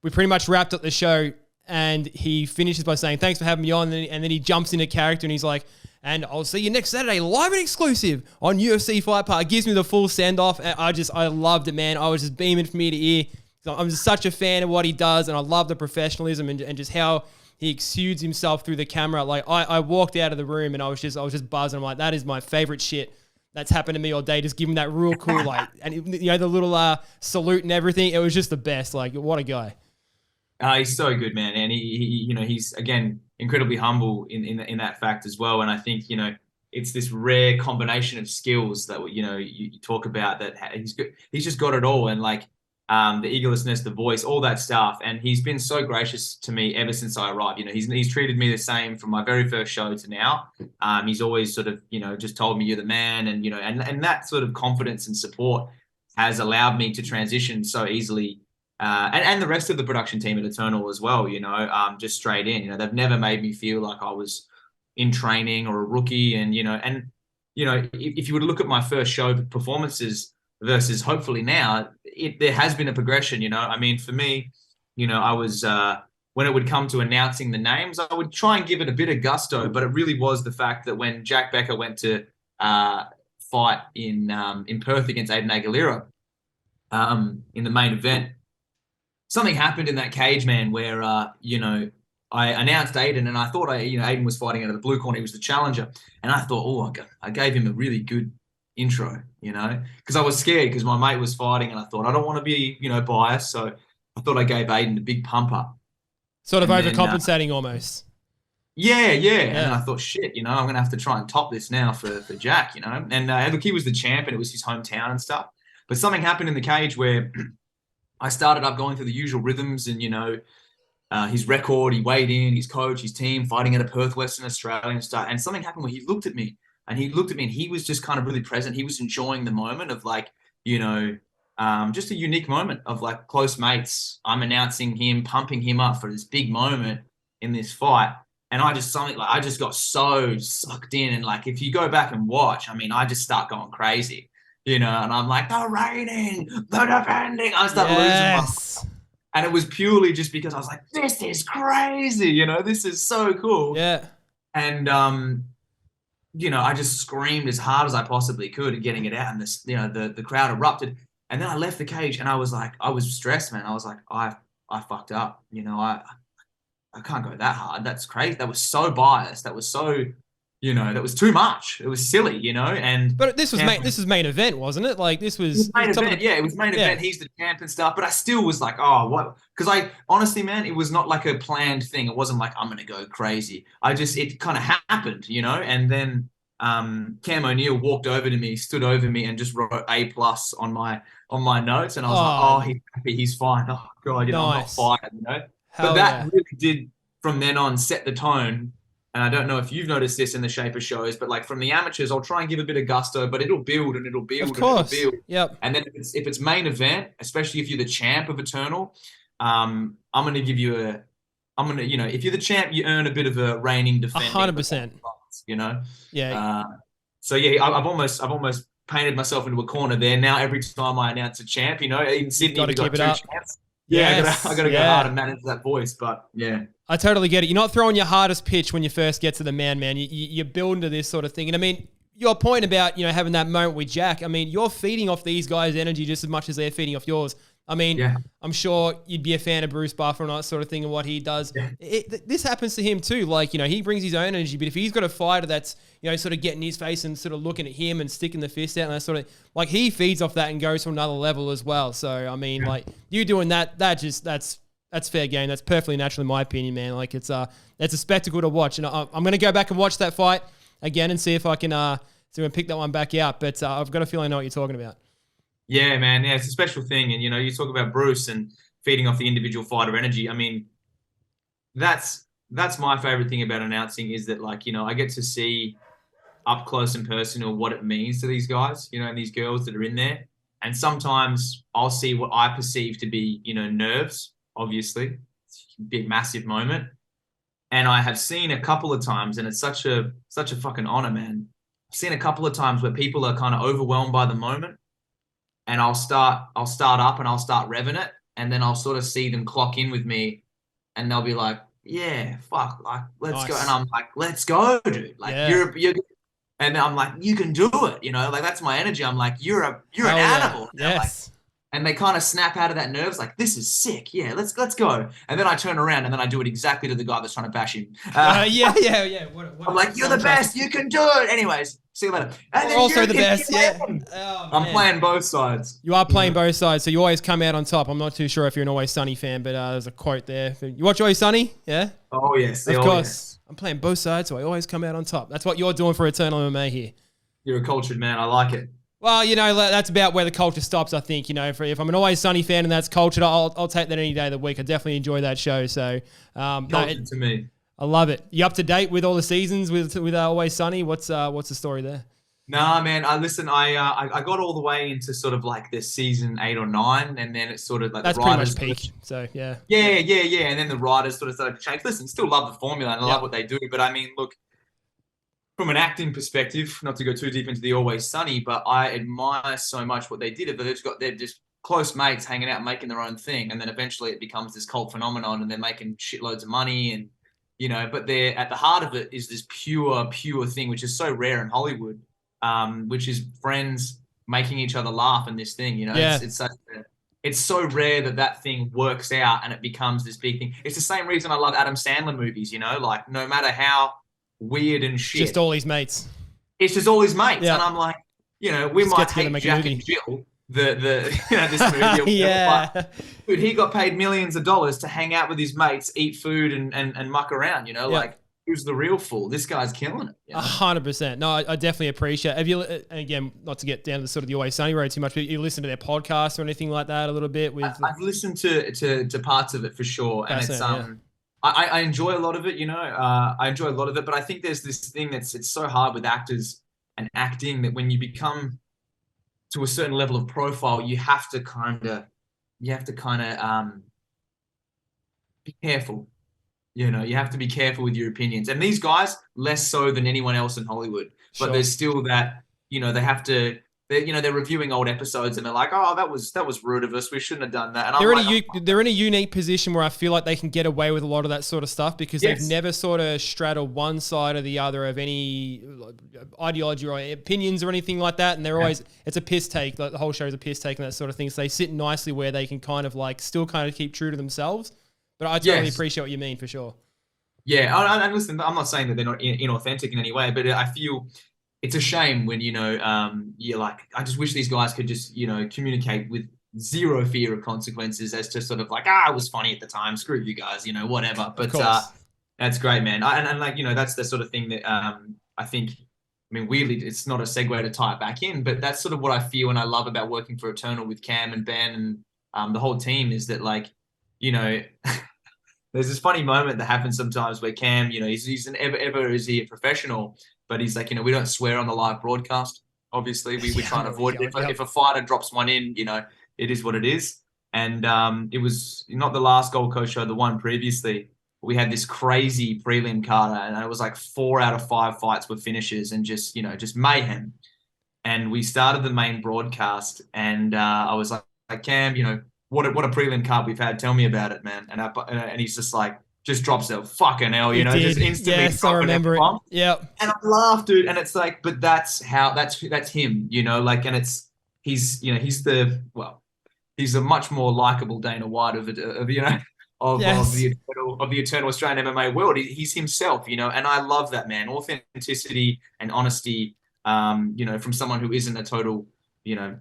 S4: we pretty much wrapped up the show and he finishes by saying, "Thanks for having me on." And then he jumps into character and he's like, "And I'll see you next Saturday, live and exclusive on UFC Fight Park." It gives me the full send-off. And I loved it, man. I was just beaming from ear to ear. I'm just such a fan of what he does, and I love the professionalism and just how he exudes himself through the camera. Like, I walked out of the room and I was just buzzing. I'm like, that is my favorite shit that's happened to me all day. Just give him that real cool, like, and the little salute and everything. It was just the best. Like, what a guy.
S5: He's so good, man. And he's again, incredibly humble in that fact as well. And I think, it's this rare combination of skills that, you talk about, that he's just got it all. And like, the egolessness, the voice, all that stuff. And he's been so gracious to me ever since I arrived. He's treated me the same from my very first show to now. He's always sort of, just told me you're the man. And, and that sort of confidence and support has allowed me to transition so easily. And the rest of the production team at Eternal as well, just straight in. They've never made me feel like I was in training or a rookie. And, if you were to look at my first show performances versus hopefully now, there has been a progression. I mean, for me, I was when it would come to announcing the names, I would try and give it a bit of gusto, but it really was the fact that when Jack Becker went to fight in Perth against Aiden Aguilera in the main event, something happened in that cage, man, where I announced Aiden, and I thought Aiden was fighting out of the blue corner. He was the challenger, and I thought, I gave him a really good intro, because I was scared because my mate was fighting, and I thought I don't want to be biased, so I thought I gave Aiden a big pump up,
S4: sort of overcompensating almost.
S5: Yeah. And I thought, shit, I'm gonna have to try and top this now for Jack, and look, he was the champ and it was his hometown and stuff, but something happened in the cage where I started up going through the usual rhythms and his record, he weighed in, his coach, his team, fighting out of Perth, Western Australia and stuff, and something happened where he looked at me and he was just kind of really present. He was enjoying the moment of like, just a unique moment of like close mates. I'm announcing him, pumping him up for this big moment in this fight. And I just got so sucked in. And like, if you go back and watch, I mean, I just start going crazy, and I'm like, the reigning, the defending. I start losing my. And it was purely just because I was like, this is crazy. This is so cool.
S4: Yeah.
S5: And, I just screamed as hard as I possibly could and getting it out, and this, the crowd erupted. And then I left the cage and I was stressed, man. I was like, I fucked up. I can't go that hard. That's crazy. That was so biased. That was so, that was too much. It was silly, but
S4: this was main event, wasn't it? Like this was
S5: main event. Yeah, it was main event. He's the champ and stuff. But I still was like, oh, what? Because honestly, man, it was not like a planned thing. It wasn't like I'm gonna go crazy. It kind of happened, And then Cam O'Neill walked over to me, stood over me, and just wrote A+ on my notes. And I was like, oh, he's happy, he's fine. Oh God,
S4: nice.
S5: I'm not fired,
S4: Hell
S5: but that really did from then on set the tone. And I don't know if you've noticed this in the shape of shows, but like from the amateurs, I'll try and give a bit of gusto, but it'll build and it'll build.
S4: Of course.
S5: And it'll build.
S4: Yep.
S5: And then if it's main event, especially if you're the champ of Eternal, I'm going to give you if you're the champ, you earn a bit of a reigning defending.
S4: 100%.
S5: Yeah. So yeah, I've almost painted myself into a corner there. Now every time I announce a champ, in Sydney, we got two champs. Yeah, I got to go hard and manage that voice, but yeah.
S4: I totally get it. You're not throwing your hardest pitch when you first get to the man. You build into this sort of thing. And I mean, your point about, having that moment with Jack, I mean, you're feeding off these guys' energy just as much as they're feeding off yours. I mean, I'm sure you'd be a fan of Bruce Buffer and that sort of thing and what he does. Yeah. This happens to him too. Like, he brings his own energy, but if he's got a fighter that's, sort of getting his face and sort of looking at him and sticking the fist out and that sort of, like, he feeds off that and goes to another level as well. So, I mean, like, you doing that's fair game. That's perfectly natural in my opinion, man. Like, it's a spectacle to watch. And I'm going to go back and watch that fight again and see if I can pick that one back out. But I've got a feeling I know what you're talking about.
S5: Yeah, man. Yeah, it's a special thing. And, you talk about Bruce and feeding off the individual fighter energy. I mean, that's my favorite thing about announcing is that, like, I get to see up close and personal what it means to these guys, and these girls that are in there. And sometimes I'll see what I perceive to be, nerves, obviously. It's a big, massive moment. And I have seen a couple of times, and it's such a fucking honor, man. I've seen a couple of times where people are kind of overwhelmed by the moment. And I'll start up and I'll start revving it. And then I'll sort of see them clock in with me and they'll be like, yeah, fuck, like, let's go.
S4: Nice.
S5: And I'm like, let's go, dude. Like,
S4: Yeah.
S5: you're, and I'm like, you can do it, you know, like, that's my energy. I'm like, you're an
S4: Hell yeah.
S5: animal. And they're like,
S4: Yes.
S5: and they kind of snap out of that nerves, like, this is sick. Yeah, let's go. And then I turn around and then I do it exactly to the guy that's trying to bash him.
S4: Yeah. What
S5: I'm like, you're the best. You can do it. Anyways, see you later. And
S4: We're
S5: then
S4: also
S5: you
S4: the
S5: can
S4: best. Yeah.
S5: win.
S4: Oh,
S5: I'm
S4: man.
S5: playing both sides.
S4: You are playing both sides, so you always come out on top. I'm not too sure if you're an Always Sunny fan, but there's a quote there. You watch Always Sunny? Yeah?
S5: Oh, yes.
S4: Of
S5: Oh,
S4: course.
S5: yes.
S4: I'm playing both sides, so I always come out on top. That's what you're doing for Eternal MMA here.
S5: You're a cultured man. I like it.
S4: Well, you know, that's about where the culture stops, I think. You know, if I'm an Always Sunny fan and that's cultured, I'll take that any day of the week. I definitely enjoy that show. So,
S5: Cultured to me.
S4: I love it. You up to date with all the seasons with Always Sunny? What's the story there?
S5: Nah, man. I got all the way into sort of like the season 8 or 9, and then it's sort of like
S4: That's
S5: the
S4: pretty
S5: writers
S4: much peak. So, yeah.
S5: Yeah. And then the writers sort of started to change. Listen, still love the formula and I love what they do, but I mean, look, from an acting perspective, not to go too deep into the Always Sunny, but I admire so much what they did. They're just close mates hanging out, making their own thing, and then eventually it becomes this cult phenomenon, and they're making shitloads of money, and you know. But they're at the heart of it is this pure thing, which is so rare in Hollywood, which is friends making each other laugh in this thing. You know,
S4: Yeah.
S5: it's so rare that thing works out and it becomes this big thing. It's the same reason I love Adam Sandler movies. You know, like no matter how weird and shit.
S4: Just all his mates.
S5: It's just all his mates.
S4: Yeah.
S5: And I'm like, you know, we
S4: Just
S5: might
S4: get together,
S5: hate
S4: make a
S5: Jack
S4: movie.
S5: and Jill, this movie. Or whatever,
S4: Yeah.
S5: but, dude, he got paid millions of dollars to hang out with his mates, eat food and muck around, you know,
S4: Yeah.
S5: like who's the real fool? This guy's killing it. You know?
S4: 100%. No, I definitely appreciate it. Have you, again, not to get down to the sort of the Always Sunny road too much, but you listen to their podcast or anything like that a little bit with...
S5: I've listened to parts of it for sure. And it's, I enjoy a lot of it, you know, I enjoy a lot of it, but I think there's this thing it's so hard with actors and acting that when you become to a certain level of profile, you have to kind of be careful. You know, you have to be careful with your opinions. And these guys, less so than anyone else in Hollywood, but
S4: Sure.
S5: there's still that, you know, they're reviewing old episodes and they're like, oh, that was rude of us. We shouldn't have done that. And
S4: They're in a unique position where I feel like they can get away with a lot of that sort of stuff because
S5: Yes.
S4: they've never sort of straddled one side or the other of any ideology or opinions or anything like that. And they're always, it's a piss take. Like the whole show is a piss take and that sort of thing. So they sit nicely where they can kind of like still kind of keep true to themselves. But I totally
S5: Yes.
S4: appreciate what you mean for sure.
S5: Yeah, and listen, I'm not saying that they're not inauthentic in any way, but I feel it's a shame when, you know, you're like, I just wish these guys could just, you know, communicate with zero fear of consequences as to sort of like, it was funny at the time, screw you guys, you know, whatever. But that's great, man. And like, you know, that's the sort of thing that I think, I mean, weirdly, it's not a segue to tie it back in, but that's sort of what I feel and I love about working for Eternal with Cam and Ben and the whole team is that, like, you know, there's this funny moment that happens sometimes where Cam, you know, he's an ever is he a professional, but he's like, you know, we don't swear on the live broadcast. Obviously, we try and avoid it. If a fighter drops one in, you know, it is what it is. And it was not the last Gold Coast show, the one previously. We had this crazy prelim card, and it was like 4 out of 5 fights were finishes and just, you know, just mayhem. And we started the main broadcast, and I was like, Cam, you know, what a prelim card we've had. Tell me about it, man. And he's just like, just drops a fucking hell, you know, just instantly.
S4: Yes, I remember it. Yep.
S5: And I laughed, dude. And it's like, but that's him, you know, like, and he's a much more likable Dana White of you know, of the eternal Australian MMA world. He's himself, you know, and I love that, man. Authenticity and honesty, you know, from someone who isn't a total, you know,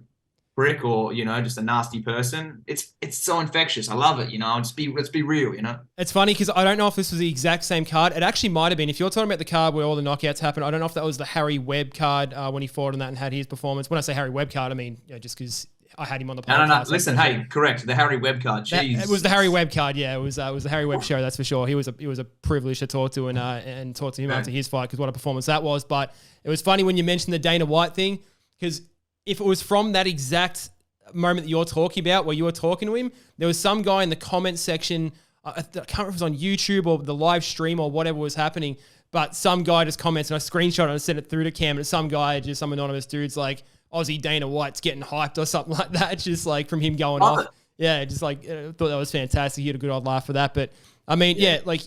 S5: brick or, you know, just a nasty person. It's so infectious. I love it, you know. Let's be real, you know.
S4: It's funny because I don't know if this was the exact same card. It actually might have been. If you're talking about the card where all the knockouts happened, I don't know if that was the Harry Webb card when he fought on that and had his performance. When I say Harry Webb card, I mean, you know, just because I had him on the podcast.
S5: No. Listen, hey, correct. The Harry Webb card. Jeez.
S4: It was the Harry Webb card. Yeah, it was the Harry Webb show. That's for sure. He was a privilege to talk to and talk to him after his fight because what a performance that was. But it was funny when you mentioned the Dana White thing because if it was from that exact moment that you're talking about where you were talking to him, there was some guy in the comment section, I can't remember if it was on YouTube or the live stream or whatever was happening, but some guy just comments and I screenshot it and I sent it through to Cam and some guy, just some anonymous dude's like, Aussie Dana White's getting hyped or something like that. It's just like from him going off. Yeah, just like, I thought that was fantastic. He had a good old laugh for that. But I mean, like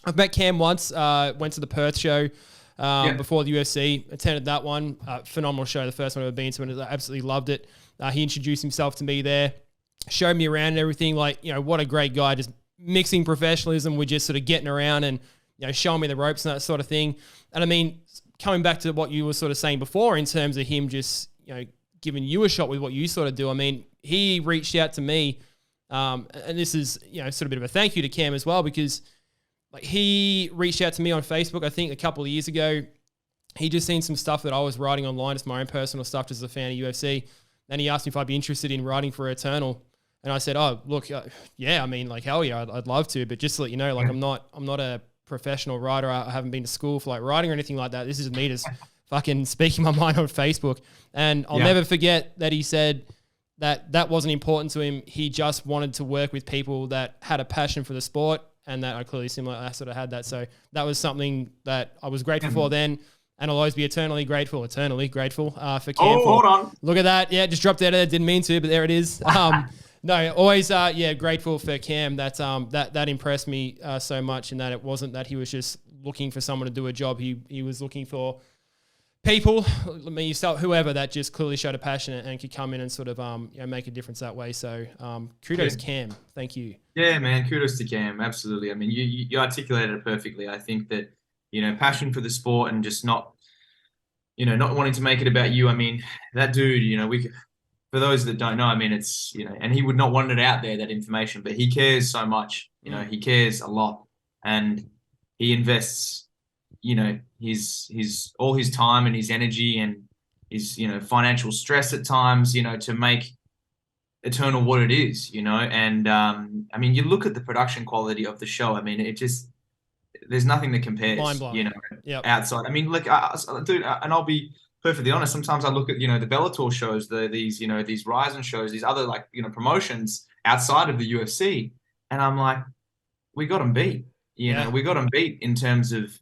S4: I've met Cam once, went to the Perth show before the UFC, attended that one. Phenomenal show, the first one I've ever been to, and I absolutely loved it. He introduced himself to me there, showed me around and everything. Like, what a great guy, just mixing professionalism with just sort of getting around and, showing me the ropes and that sort of thing. And I mean, coming back to what you were sort of saying before in terms of him just, giving you a shot with what you sort of do. I mean, he reached out to me, and this is, sort of a bit of a thank you to Cam as well, because like he reached out to me on Facebook, I think a couple of years ago. He just seen some stuff that I was writing online, just my own personal stuff, just as a fan of UFC. And he asked me if I'd be interested in writing for Eternal. And I said, oh, look, yeah, I mean, like, hell yeah, I'd love to. But just to let you know, like, I'm not a professional writer. I haven't been to school for like writing or anything like that. This is me just fucking speaking my mind on Facebook. And I'll never forget that he said that wasn't important to him. He just wanted to work with people that had a passion for the sport, and that I clearly I sort of had that. So that was something that I was grateful for then, and I'll always be eternally grateful for Cam.
S5: Hold on.
S4: Look at that. Yeah, just dropped out of there. Didn't mean to, but there it is. No, always, grateful for Cam. That impressed me so much, and that it wasn't that he was just looking for someone to do a job. He was looking for people, me, yourself, whoever, that just clearly showed a passion and could come in and sort of make a difference that way. So kudos, Cam. Thank you.
S5: Yeah, man. Kudos to Cam. Absolutely. I mean, you articulated it perfectly. I think that, passion for the sport and just not wanting to make it about you. I mean, that dude, for those that don't know, I mean, it's, and he would not want it out there, that information, but he cares so much, he cares a lot, and he invests, his all his time and his energy and his, financial stress at times, to make Eternal what it is, and, I mean, you look at the production quality of the show. I mean, it just, there's nothing that compares, outside. I mean, look, dude, and I'll be perfectly honest. Sometimes I look at, the Bellator shows, these Ryzen shows, these other promotions outside of the UFC, and I'm like, we got them beat. We got them beat in terms of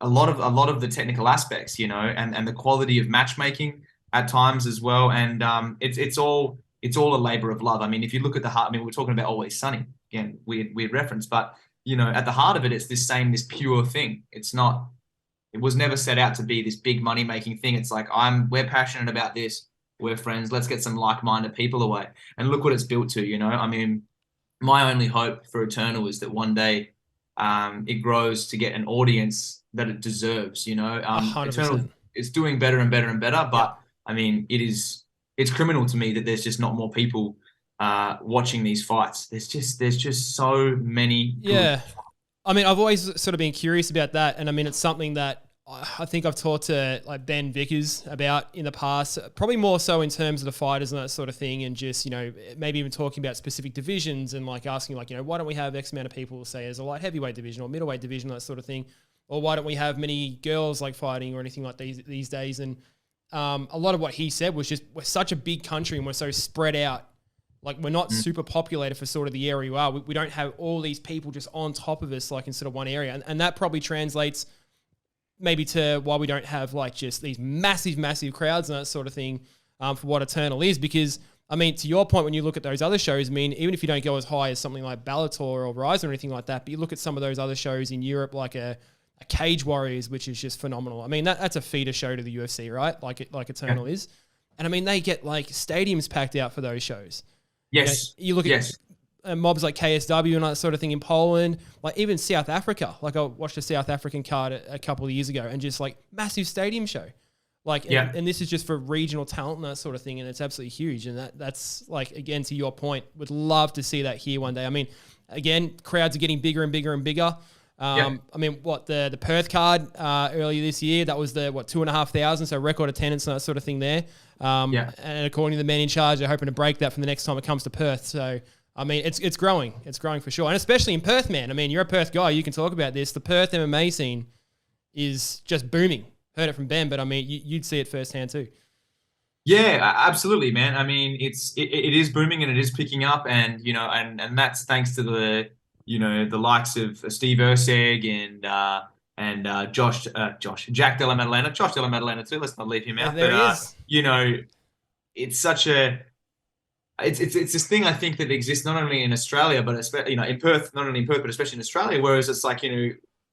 S5: a lot of the technical aspects, and the quality of matchmaking at times as well. And it's all a labor of love. I mean, if you look at the heart, I mean, we're talking about Always Sunny, again, weird reference, but at the heart of it, it's this pure thing. It was never set out to be this big money making thing. It's like, we're passionate about this. We're friends. Let's get some like-minded people away. And look what it's built to, I mean, my only hope for Eternal is that one day it grows to get an audience that it deserves, 100%. Eternal is doing better and better and better. But I mean, it's criminal to me that there's just not more people watching these fights. There's just so many.
S4: I mean, I've always sort of been curious about that. And I mean, it's something that I think I've talked to like Ben Vickers about in the past, probably more so in terms of the fighters and that sort of thing. And just, maybe even talking about specific divisions and like asking like, why don't we have X amount of people, say as a light heavyweight division or middleweight division, that sort of thing. Or why don't we have many girls like fighting or anything like these days? And a lot of what he said was just, we're such a big country and we're so spread out. Like, we're not super populated for sort of the area we are. We don't have all these people just on top of us, like in sort of one area. And that probably translates maybe to why we don't have like just these massive crowds and that sort of thing for what Eternal is. Because, I mean, to your point, when you look at those other shows, I mean, even if you don't go as high as something like Bellator or Ryzen or anything like that, but you look at some of those other shows in Europe, like a Cage Warriors, which is just phenomenal. I mean, that's a feeder show to the UFC, right? Like Eternal is. And I mean, they get like stadiums packed out for those shows.
S5: Yes.
S4: You look at mobs like KSW and that sort of thing in Poland, like even South Africa. Like I watched a South African card a couple of years ago and just like massive stadium show. Like, and this is just for regional talent and that sort of thing. And it's absolutely huge. And that's like, again, to your point, would love to see that here one day. I mean, again, crowds are getting bigger and bigger and bigger. I mean, the Perth card earlier this year, that was 2,500, so record attendance and that sort of thing there. And according to the men in charge, they're hoping to break that from the next time it comes to Perth. So, I mean, it's growing. It's growing for sure. And especially in Perth, man. I mean, you're a Perth guy. You can talk about this. The Perth MMA scene is just booming. Heard it from Ben, but I mean, you'd see it firsthand too.
S5: Yeah, absolutely, man. I mean, it is booming and it is picking up, and and that's thanks to the likes of Steve Erceg and Jack Della Maddalena, Josh Della Maddalena too. Let's not leave him out.
S4: There he is.
S5: It's such a it's this thing I think that exists not only in Australia, but especially, in Perth, not only in Perth, but especially in Australia. Whereas it's like,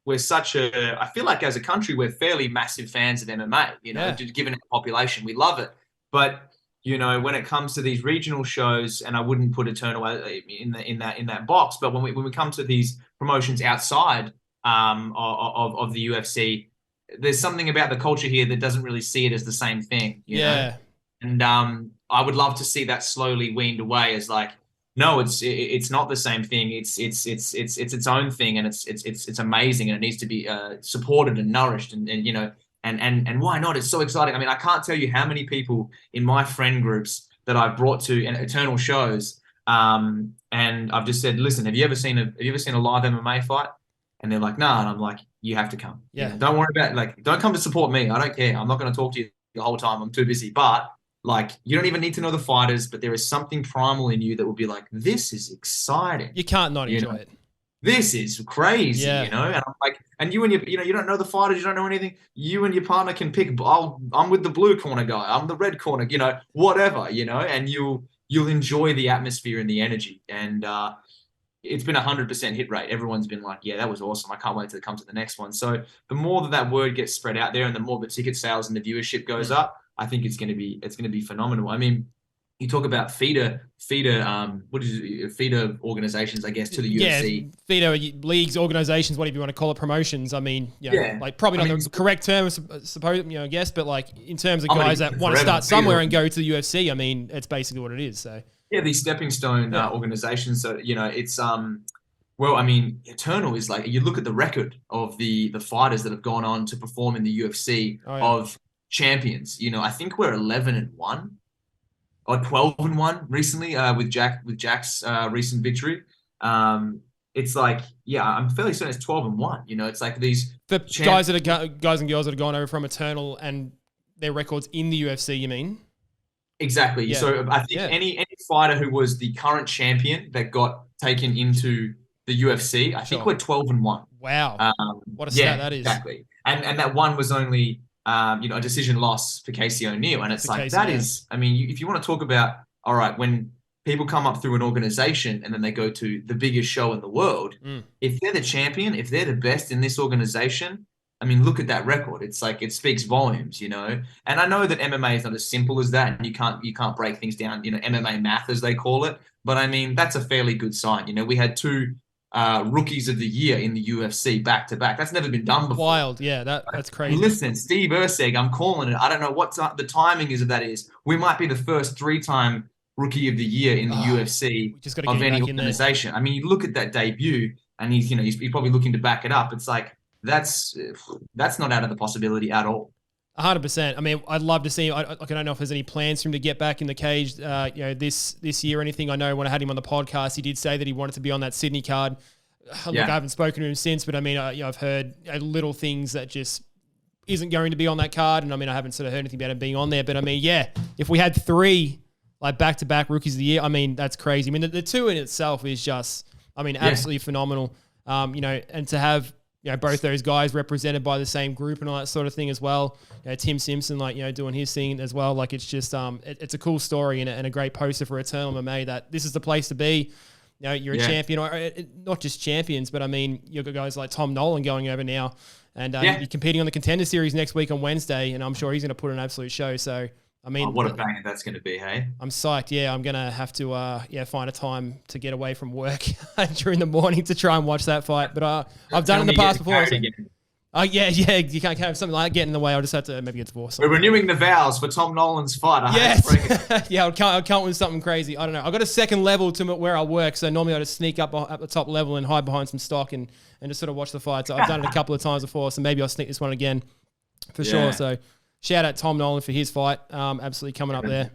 S5: we're I feel like as a country, we're fairly massive fans of MMA, given our population, we love it. But, when it comes to these regional shows, and I wouldn't put Eternal in that box, but when we come to these promotions outside of the UFC, there's something about the culture here that doesn't really see it as the same thing. You know? And I would love to see that slowly weaned away as like, no, it's not the same thing. It's its own thing, and it's amazing, and it needs to be supported and nourished, and why not? It's so exciting. I mean, I can't tell you how many people in my friend groups that I've brought to Eternal shows, and I've just said, listen, have you ever seen a live MMA fight? And they're like, nah, and I'm like, you have to come.
S4: Yeah.
S5: Don't worry about don't come to support me. I don't care. I'm not going to talk to you the whole time. I'm too busy. But like, you don't even need to know the fighters, but there is something primal in you that will be like, this is exciting.
S4: You can't not enjoy it.
S5: This is crazy, and I'm like, and you and you don't know the fighters, you don't know anything. You and your partner can pick. I'm with the blue corner guy. I'm the red corner. Whatever. And you'll enjoy the atmosphere and the energy. And it's been 100% hit rate. Everyone's been like, yeah, that was awesome. I can't wait to come to the next one. So the more that word gets spread out there, and the more the ticket sales and the viewership goes up, I think it's going to be phenomenal. I mean, you talk about feeder organizations, I guess, to the UFC.
S4: Yeah, feeder leagues, organizations, whatever you want to call it, promotions. I mean, like probably not the correct term, I suppose, I guess, but like in terms of guys that want to start somewhere and go to the UFC, I mean, it's basically what it is. So
S5: yeah, these stepping stone organizations. So it's well, I mean, Eternal is like, you look at the record of the fighters that have gone on to perform in the UFC of champions. I think we're 11-1. Or 12-1 recently with Jack's recent victory. It's like, I'm fairly certain it's 12-1. It's like these
S4: guys and girls that have gone over from Eternal and their records in the UFC. You mean?
S5: Exactly. Yeah. So I think any fighter who was the current champion that got taken into the UFC, I think we're 12-1.
S4: Wow. What a stat that is.
S5: Exactly. And that one was only a decision loss for Casey O'Neill. And it's like, Casey, that is, I mean, if you want to talk about, all right, when people come up through an organization and then they go to the biggest show in the world, if they're the champion, if they're the best in this organization, I mean, look at that record. It's like, it speaks volumes, And I know that MMA is not as simple as that, and you can't break things down, MMA math as they call it. But I mean, that's a fairly good sign. We had two rookies of the year in the UFC back to back. That's never been done before.
S4: Wild, yeah, that's crazy.
S5: Listen, Steve Erceg, I'm calling it. I don't know what the timing is of that is. We might be the first 3-time rookie of the year in the UFC of any organization. I mean, you look at that debut, and he's probably looking to back it up. It's like, that's not out of the possibility at all.
S4: 100%. I mean, I'd love to see him. I don't know if there's any plans for him to get back in the cage, this year or anything. I know when I had him on the podcast, he did say that he wanted to be on that Sydney card. Look, I haven't spoken to him since, but I mean, I've heard little things that just isn't going to be on that card. And I mean, I haven't sort of heard anything about him being on there. But I mean, if we had 3 like back-to-back rookies of the year, I mean, that's crazy. I mean, the 2 in itself is just, I mean, absolutely phenomenal. And to have both those guys represented by the same group and all that sort of thing as well. Tim Simpson, doing his thing as well. Like, it's just, it's a cool story and a great poster for Eternal MMA that this is the place to be. You're a champion, or not just champions, but I mean, you've got guys like Tom Nolan going over now, and you're competing on the Contender Series next week on Wednesday, and I'm sure he's going to put an absolute show. So, I mean,
S5: what a banger that's going to be, hey? I'm
S4: psyched. Yeah, I'm going to have to, find a time to get away from work during the morning to try and watch that fight. But I've done it in the past before. So. You can't have something like that get in the way. I'll just have to maybe get divorced.
S5: We're renewing the vows for Tom Nolan's fight.
S4: Yes. I'll come with something crazy. I don't know. I've got a second level to where I work, so normally I just sneak up at the top level and hide behind some stock and just sort of watch the fight. So I've done it a couple of times before, so maybe I'll sneak this one again for sure. So shout out Tom Nolan for his fight. Absolutely coming up there.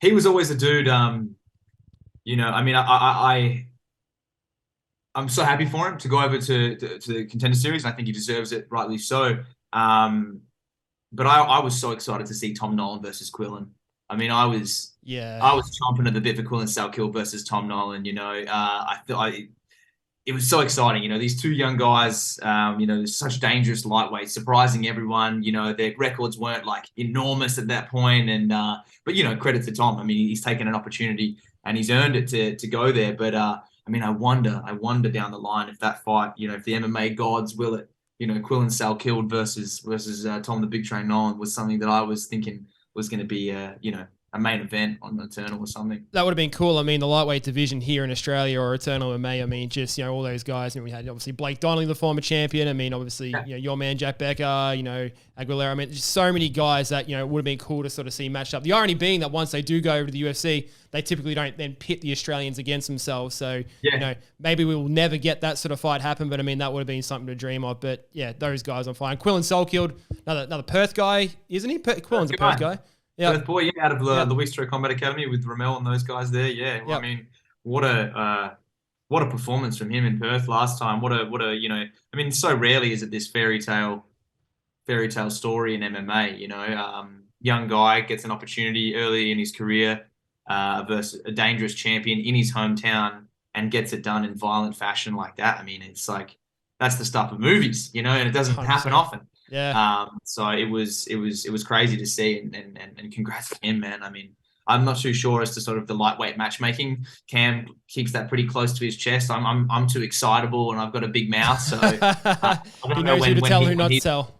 S5: He was always a dude. I mean, I'm so happy for him to go over to the Contender Series, and I think he deserves it, rightly so. But I was so excited to see Tom Nolan versus Quillen. I mean, I was chomping at the bit for Quillen Salkill versus Tom Nolan. it was so exciting. You know, these two young guys, you know, such dangerous lightweights, surprising everyone. You know, their records weren't like enormous at that point. And, but, you know, credit to Tom. I mean, he's taken an opportunity and he's earned it to go there. But, I mean, I wonder down the line if that fight, you know, if the MMA gods will it, you know, Quill Soul killed versus Tom the Big Train Nolan was something that I was thinking was going to be, you know, a main event on Eternal or something.
S4: That would have been cool. I mean, the lightweight division here in Australia or Eternal MMA, I mean, just, you know, all those guys. I mean, we had obviously Blake Donnelly, the former champion. I mean, obviously, you know, your man Jack Becker, you know, Aguilera. I mean, just so many guys that, you know, would have been cool to sort of see matched up. The irony being that once they do go over to the UFC, they typically don't then pit the Australians against themselves. So, you know, maybe we will never get that sort of fight happen, but I mean, that would have been something to dream of. But yeah, those guys I'm fine. Quill Soul killed another Perth guy, isn't he? Quillen's a Perth guy. Yeah,
S5: Perth boy, out of the Luciano Combat Academy with Ramel and those guys there. Yeah, well, I mean, what a performance from him in Perth last time. What a you know, I mean, so rarely is it this fairy tale story in MMA. You know, young guy gets an opportunity early in his career versus a dangerous champion in his hometown and gets it done in violent fashion like that. I mean, it's like that's the stuff of movies, you know, and it doesn't 100%. Happen often.
S4: Yeah.
S5: So it was crazy to see and congrats to him, man. I mean, I'm not too sure as to sort of the lightweight matchmaking. Cam keeps that pretty close to his chest. I'm too excitable and I've got a big mouth, so I don't know when
S4: to tell.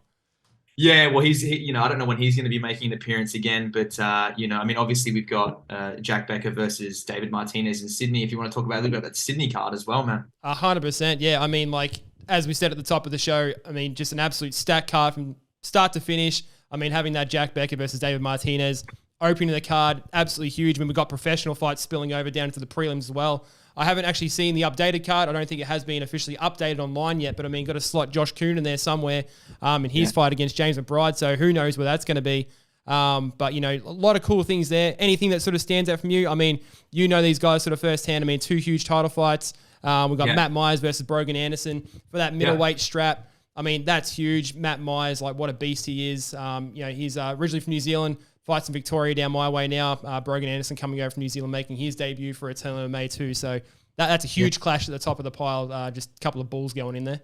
S5: Yeah, well, you know, I don't know when he's going to be making an appearance again, but you know, I mean, obviously we've got Jack Becker versus David Martinez in Sydney. If you want to talk about a little bit about that Sydney card as well, man.
S4: 100%. Yeah, I mean, like, as we said at the top of the show, I mean, just an absolute stacked card from start to finish. I mean, having that Jack Becker versus David Martinez opening the card, absolutely huge. I mean, we've got professional fights spilling over down into the prelims as well. I haven't actually seen the updated card. I don't think it has been officially updated online yet, but I mean, got to slot Josh Kuhn in there somewhere in his fight against James McBride, so who knows where that's going to be. But, you know, a lot of cool things there. Anything that sort of stands out from you? I mean, you know these guys sort of firsthand. I mean, two huge title fights. We've got Matt Myers versus Brogan Anderson for that middleweight strap. I mean, that's huge. Matt Myers, like, what a beast he is. You know, he's originally from New Zealand, fights in Victoria down my way now. Brogan Anderson coming over from New Zealand, making his debut for Eternal MMA too. So that's a huge clash at the top of the pile. Just a couple of bulls going in there.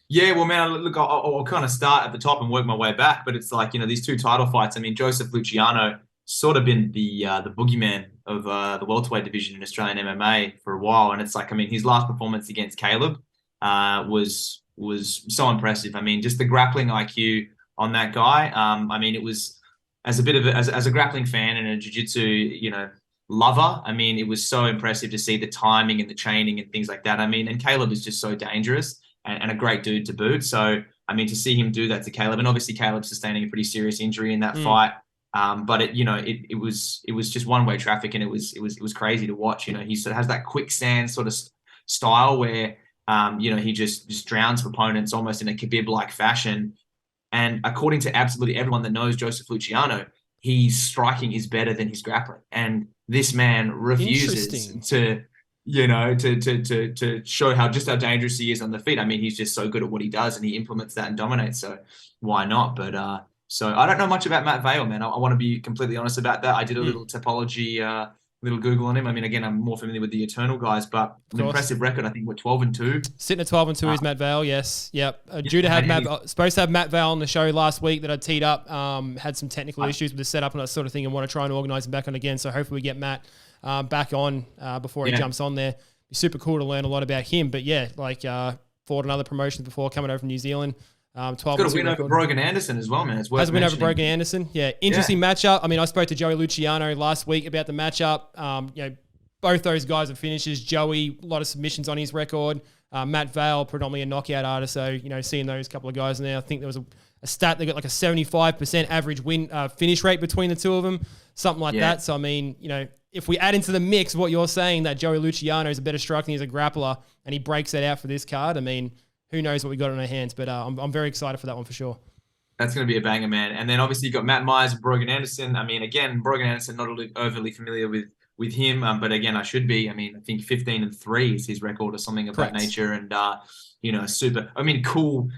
S5: Yeah, well, man, look, I'll kind of start at the top and work my way back. But it's like, you know, these two title fights. I mean, Joseph Luciano sort of been the boogeyman of the welterweight division in Australian MMA for a while, and it's like, I mean, his last performance against Caleb was so impressive. I mean, just the grappling IQ on that guy. I mean, it was as a grappling fan and a jiu-jitsu, you know, lover. I mean, it was so impressive to see the timing and the chaining and things like that. I mean, and Caleb is just so dangerous and a great dude to boot. So, I mean, to see him do that to Caleb, and obviously Caleb sustaining a pretty serious injury in that fight. But it was just one-way traffic, and it was crazy to watch. You know, he sort of has that quicksand sort of style where you know, he just drowns opponents almost in a Khabib-like fashion. And according to absolutely everyone that knows Joseph Luciano, his striking is better than his grappling. And this man refuses to, you know, to show how dangerous he is on the feet. I mean, he's just so good at what he does, and he implements that and dominates. So why not? But so I don't know much about Matt Vale, man. I want to be completely honest about that. I did a little topology, little Google on him. I mean, again, I'm more familiar with the Eternal guys, but an impressive record. I think we're 12-2.
S4: Sitting at 12-2 is Matt Vale, yes. Yep. Due to have supposed to have Matt Vale on the show last week that I teed up. Had some technical issues with the setup and that sort of thing, and want to try and organise him back on again. So hopefully we get Matt back on before he jumps on there. Be super cool to learn a lot about him. But yeah, like fought in other promotions before coming over from New Zealand. 12
S5: got a win over Brogan Anderson as well, man. It's worth
S4: Has a win over Brogan Anderson. Yeah, interesting matchup. I mean, I spoke to Joey Luciano last week about the matchup. You know, both those guys are finishers. Joey, a lot of submissions on his record. Matt Vale, predominantly a knockout artist. So, you know, seeing those couple of guys in there, I think there was a stat, they got like a 75% average win finish rate between the two of them, something like that. So, I mean, you know, if we add into the mix what you're saying, that Joey Luciano is a better striker than he's a grappler, and he breaks that out for this card, I mean, who knows what we got on our hands, but I'm very excited for that one for sure.
S5: That's going to be a banger, man. And then obviously you got Matt Myers and Brogan Anderson. I mean, again, Brogan Anderson, not overly familiar with him, but again, I should be. I mean, I think 15-3 is his record or something of that nature. And, you know, super, I mean, cool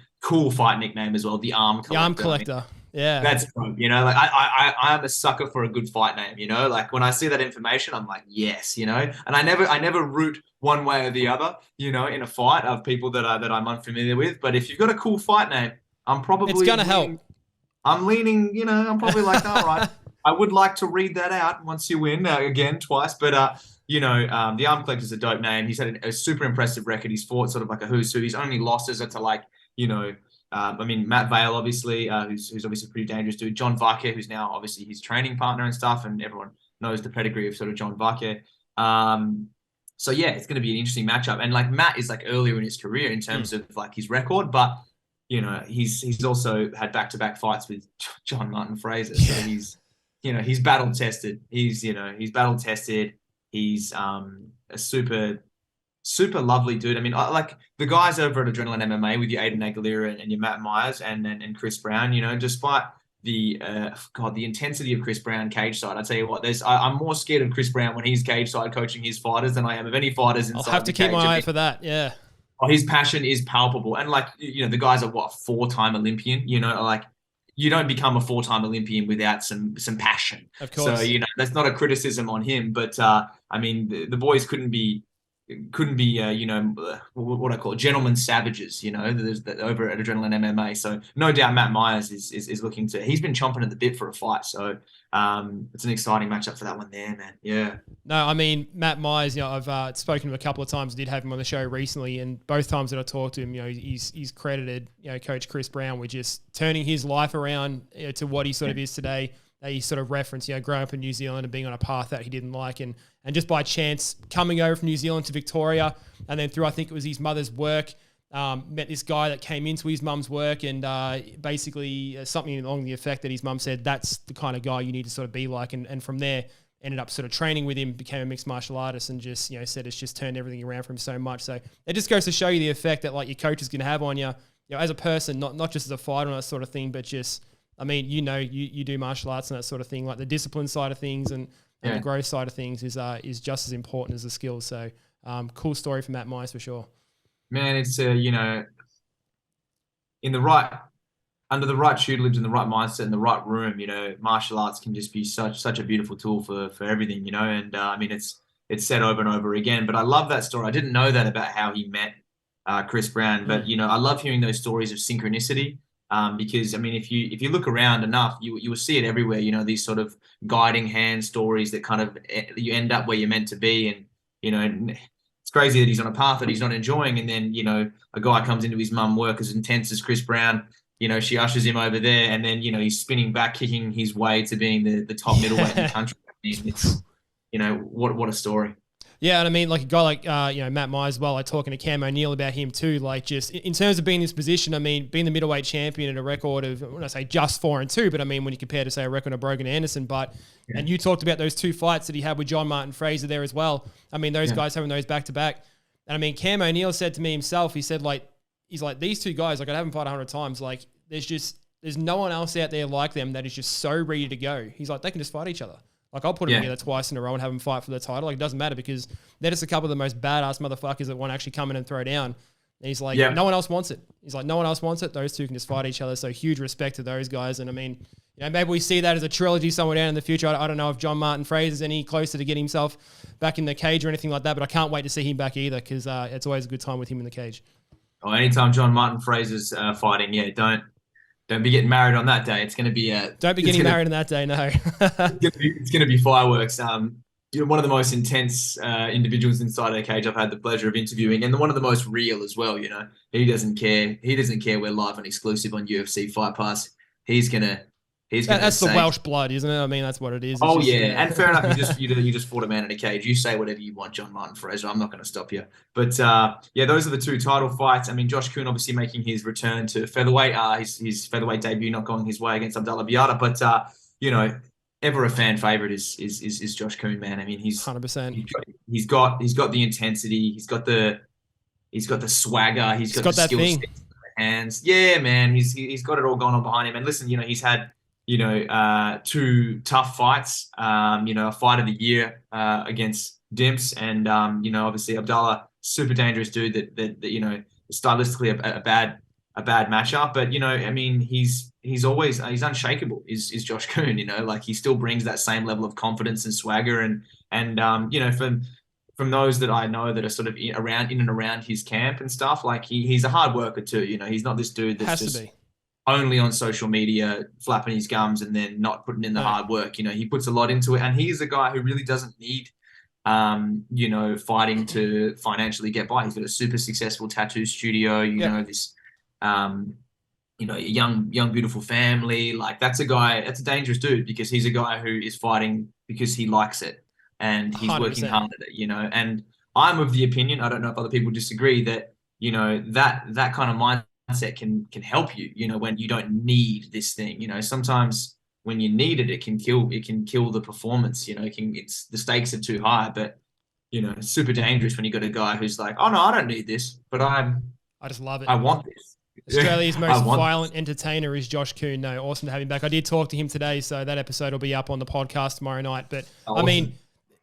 S5: fight nickname as well, the Arm Collector.
S4: The Arm Collector. Yeah.
S5: That's dope. You know, like I am a sucker for a good fight name, you know, like when I see that information, I'm like, yes, you know, and I never root one way or the other, you know, in a fight of people that I'm unfamiliar with. But if you've got a cool fight name,
S4: It's going to help.
S5: I'm leaning, you know, I'm probably like, all right, I would like to read that out once you win again, twice. But, you know, the Arm Collector's a dope name. He's had a super impressive record. He's fought sort of like a who's who. His only losses are to like, you know, I mean, Matt Vale, obviously, who's obviously a pretty dangerous dude. John Varke, who's now obviously his training partner and stuff. And everyone knows the pedigree of sort of John Varke. So, yeah, it's going to be an interesting matchup. And like Matt is like earlier in his career in terms of like his record. But, you know, he's also had back-to-back fights with John Martin Fraser. So he's, you know, he's battle tested. He's battle tested. He's a super lovely dude. I mean, like the guys over at Adrenaline MMA with your Aiden Aguilera and your Matt Myers and Chris Brown, you know, despite the intensity of Chris Brown cage side, I tell you what, I'm more scared of Chris Brown when he's cage side coaching his fighters than I am of any fighters inside.
S4: I'll have to keep my eye out for that. Yeah.
S5: His passion is palpable. And like, you know, the guy's a four-time Olympian, you know, like you don't become a four-time Olympian without some passion. Of course. So, you know, that's not a criticism on him, but I mean, the boys couldn't be, you know, what I call gentlemen savages, you know, over at Adrenaline MMA. So no doubt Matt Myers is looking to, he's been chomping at the bit for a fight. So it's an exciting matchup for that one there, man. Yeah.
S4: No, I mean, Matt Myers, you know, I've spoken to him a couple of times. I did have him on the show recently, and both times that I talked to him, you know, he's credited, you know, Coach Chris Brown with just turning his life around, you know, to what he sort of is today. He sort of referenced, you know, growing up in New Zealand and being on a path that he didn't like, and just by chance coming over from New Zealand to Victoria, and then through, I think it was his mother's work, met this guy that came into his mum's work, and basically something along the effect that his mum said, that's the kind of guy you need to sort of be like, and from there ended up sort of training with him, became a mixed martial artist, and just, you know, said it's just turned everything around for him so much. So it just goes to show you the effect that like your coach is going to have on you, you know, as a person, not just as a fighter and that sort of thing, but just, I mean, you know, you do martial arts and that sort of thing, like the discipline side of things and the growth side of things is just as important as the skills. So cool story from Matt Myers for sure.
S5: Man, it's you know, under the right tutelage and the right mindset and the right room, you know, martial arts can just be such a beautiful tool for everything, you know. And I mean, it's said over and over again. But I love that story. I didn't know that about how he met Chris Brown, but you know, I love hearing those stories of synchronicity. Because I mean, if you look around enough, you will see it everywhere. You know, these sort of guiding hand stories that kind of you end up where you're meant to be, and you know, it's crazy that he's on a path that he's not enjoying, and then you know, a guy comes into his mum work as intense as Chris Brown. You know, she ushers him over there, and then you know, he's spinning back, kicking his way to being the top middleweight in the country. I mean, it's, you know, what a story.
S4: Yeah, and I mean, like a guy like, you know, Matt Myers as well, like talking to Cam O'Neill about him too, like just in terms of being in this position, I mean, being the middleweight champion and a record of, when I say just 4-2, but I mean, when you compare to say a record of Brogan Anderson, and you talked about those two fights that he had with John Martin Fraser there as well. I mean, those guys having those back to back. And I mean, Cam O'Neill said to me himself, he said he's like, these two guys, like I'd have them fight 100 times. Like there's no one else out there like them that is just so ready to go. He's like, they can just fight each other. Like, I'll put them together twice in a row and have them fight for the title. Like, it doesn't matter because they're just a couple of the most badass motherfuckers that want to actually come in and throw down. And he's like, no one else wants it. He's like, no one else wants it. Those two can just fight each other. So huge respect to those guys. And I mean, you know, maybe we see that as a trilogy somewhere down in the future. I don't know if John Martin Fraser's any closer to getting himself back in the cage or anything like that, but I can't wait to see him back either because it's always a good time with him in the cage.
S5: Oh, anytime John Martin Fraser's fighting, don't be getting married on that day. It's going to be
S4: don't be getting married on that day. No,
S5: it's going to be fireworks. You're one of the most intense individuals inside a cage I've had the pleasure of interviewing, and one of the most real as well. You know, he doesn't care. He doesn't care. We're live and exclusive on UFC Fight Pass. That's
S4: the Welsh blood, isn't it? I mean, that's what it is.
S5: It's and fair enough. You just fought a man in a cage. You say whatever you want, John Martin Fraser. I'm not going to stop you. But those are the two title fights. I mean, Josh Kuhn obviously making his return to featherweight. His featherweight debut not going his way against Abdullah Biata, but you know, ever a fan favorite is Josh Kuhn, man. I mean, he's
S4: 100%.
S5: He's got the intensity. He's got the swagger. He's got the
S4: that
S5: skill
S4: thing.
S5: Hands. Yeah, man. He's got it all going on behind him. And listen, you know, he's had, you know, two tough fights, you know, a fight of the year against Dimps and, you know, obviously Abdullah, super dangerous dude that you know, stylistically a a bad matchup. But I mean, he's unshakable. Is Josh Kuhn? Like he still brings that same level of confidence and swagger, and from those that I know that are sort of in and around his camp and stuff, like he's a hard worker too. He's not this dude that's just only on social media flapping his gums and then not putting in the hard work. He puts a lot into it, and he's a guy who really doesn't need fighting to financially get by. He's got a super successful tattoo studio, this young beautiful family. Like that's a dangerous dude, because he's a guy who is fighting because he likes it and he's 100%. Working hard at it, and I'm of the opinion, I don't know if other people disagree, that that kind of mindset can help you, when you don't need this thing. Sometimes when you need it, it can kill the performance. It's the stakes are too high. But it's super dangerous when you got a guy who's like, oh no, I don't need this, but I
S4: just love it.
S5: I want this.
S4: Australia's most violent entertainer is Josh Kuhn. No, awesome to have him back. I did talk to him today, so that episode will be up on the podcast tomorrow night. But awesome. I mean,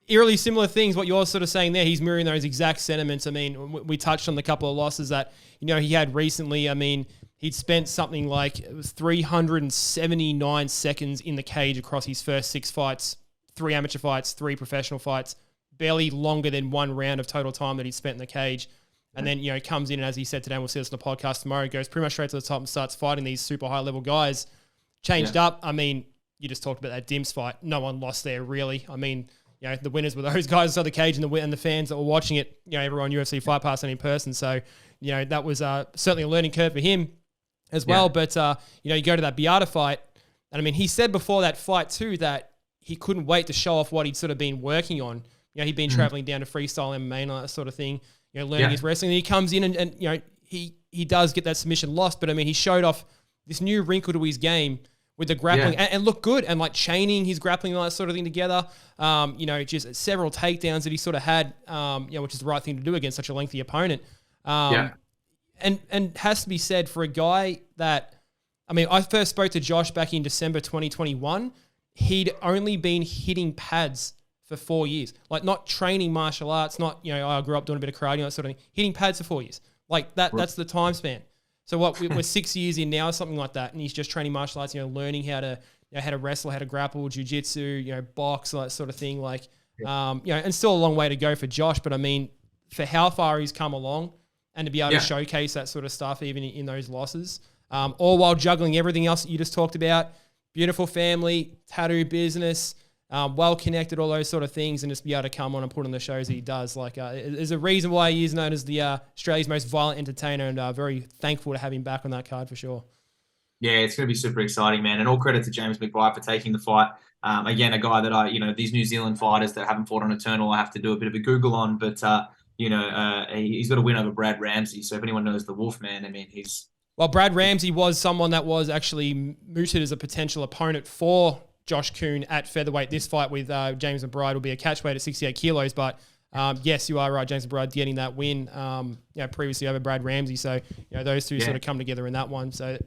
S4: eerily similar things, what you're sort of saying there, he's mirroring those exact sentiments. I mean, we touched on the couple of losses that, he had recently. I mean, he'd spent something like, it was 379 seconds in the cage across his first 6 fights, 3 amateur fights, 3 professional fights, barely longer than 1 round of total time that he'd spent in the cage. And then, comes in, and as he said today, and we'll see this on the podcast tomorrow, goes pretty much straight to the top and starts fighting these super high-level guys. Changed up. I mean, you just talked about that Dims fight. No one lost there, really. I mean, the winners were those guys inside the cage, and the fans that were watching it, everyone UFC Fight Pass and in person. So, that was certainly a learning curve for him as well. But, you go to that Beata fight, and I mean, he said before that fight too that he couldn't wait to show off what he'd sort of been working on. He'd been traveling down to freestyle MMA and all that sort of thing, learning his wrestling. And he comes in and he does get that submission lost, but I mean, he showed off this new wrinkle to his game with the grappling and looked good, and like chaining his grappling and all that sort of thing together. Just several takedowns that he sort of had, which is the right thing to do against such a lengthy opponent. And has to be said for a guy that, I mean, I first spoke to Josh back in December 2021. He'd only been hitting pads for 4 years, like not training martial arts, not, I grew up doing a bit of karate, that sort of thing, hitting pads for 4 years. Like that's the time span. So we're 6 years in now, something like that. And he's just training martial arts, learning how to wrestle, how to grapple, jiu-jitsu, box, all that sort of thing. Like, and still a long way to go for Josh, but I mean, for how far he's come along and to be able to showcase that sort of stuff, even in those losses, all while juggling everything else that you just talked about, beautiful family, tattoo business, well-connected, all those sort of things, and just be able to come on and put on the shows that he does. Like, there's a reason why he is known as the Australia's most violent entertainer, and very thankful to have him back on that card for sure.
S5: Yeah, it's going to be super exciting, man. And all credit to James McBride for taking the fight. Again, a guy that these New Zealand fighters that haven't fought on Eternal, I have to do a bit of a Google on, but, he's got a win over Brad Ramsey. So if anyone knows the Wolfman, I mean,
S4: Well, Brad Ramsey was someone that was actually mooted as a potential opponent for Josh Kuhn at featherweight. This fight with James McBride will be a catchweight at 68 kilos. But yes, you are right. James McBride getting that win previously over Brad Ramsey. So, those two sort of come together in that one. So,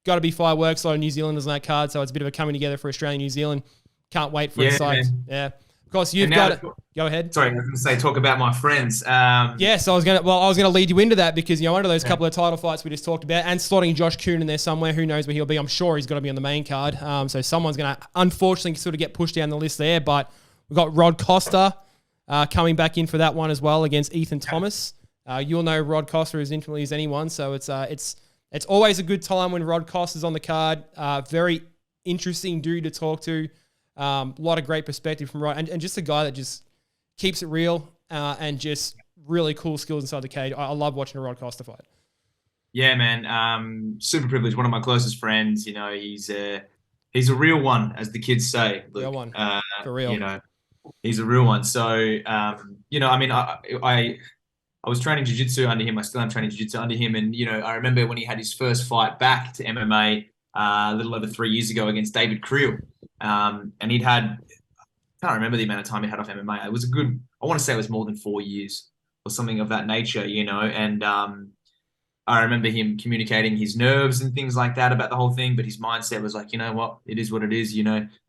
S4: got to be fireworks. A lot of New Zealanders on that card. So, it's a bit of a coming together for Australia and New Zealand. Can't wait for the sight. Yeah. Of course, you've got it. Go ahead.
S5: Sorry, I was going to say, talk about my friends.
S4: Yes, I was going to lead you into that because, under those couple of title fights we just talked about and slotting Josh Kuhn in there somewhere, who knows where he'll be. I'm sure he's got to be on the main card. So someone's going to, unfortunately, sort of get pushed down the list there. But we've got Rod Costa coming back in for that one as well against Ethan Thomas. You'll know Rod Costa as intimately as anyone. So it's always a good time when Rod Costa's on the card. Very interesting dude to talk to. A lot of great perspective from Rod, and just a guy that just keeps it real and just really cool skills inside the cage. I love watching a Rod Costa fight.
S5: Yeah, man. Super privileged. One of my closest friends. He's a real one, as the kids say. Luke.
S4: Real one. For real.
S5: He's a real one. So, I mean, I was training jiu-jitsu under him. I still am training jiu-jitsu under him. And, I remember when he had his first fight back to MMA a little over 3 years ago against David Creel. And he'd had, I can't remember the amount of time he had off MMA. It was I want to say it was more than 4 years or something of that nature, and I remember him communicating his nerves and things like that about the whole thing, but his mindset was like, what, it is what it is,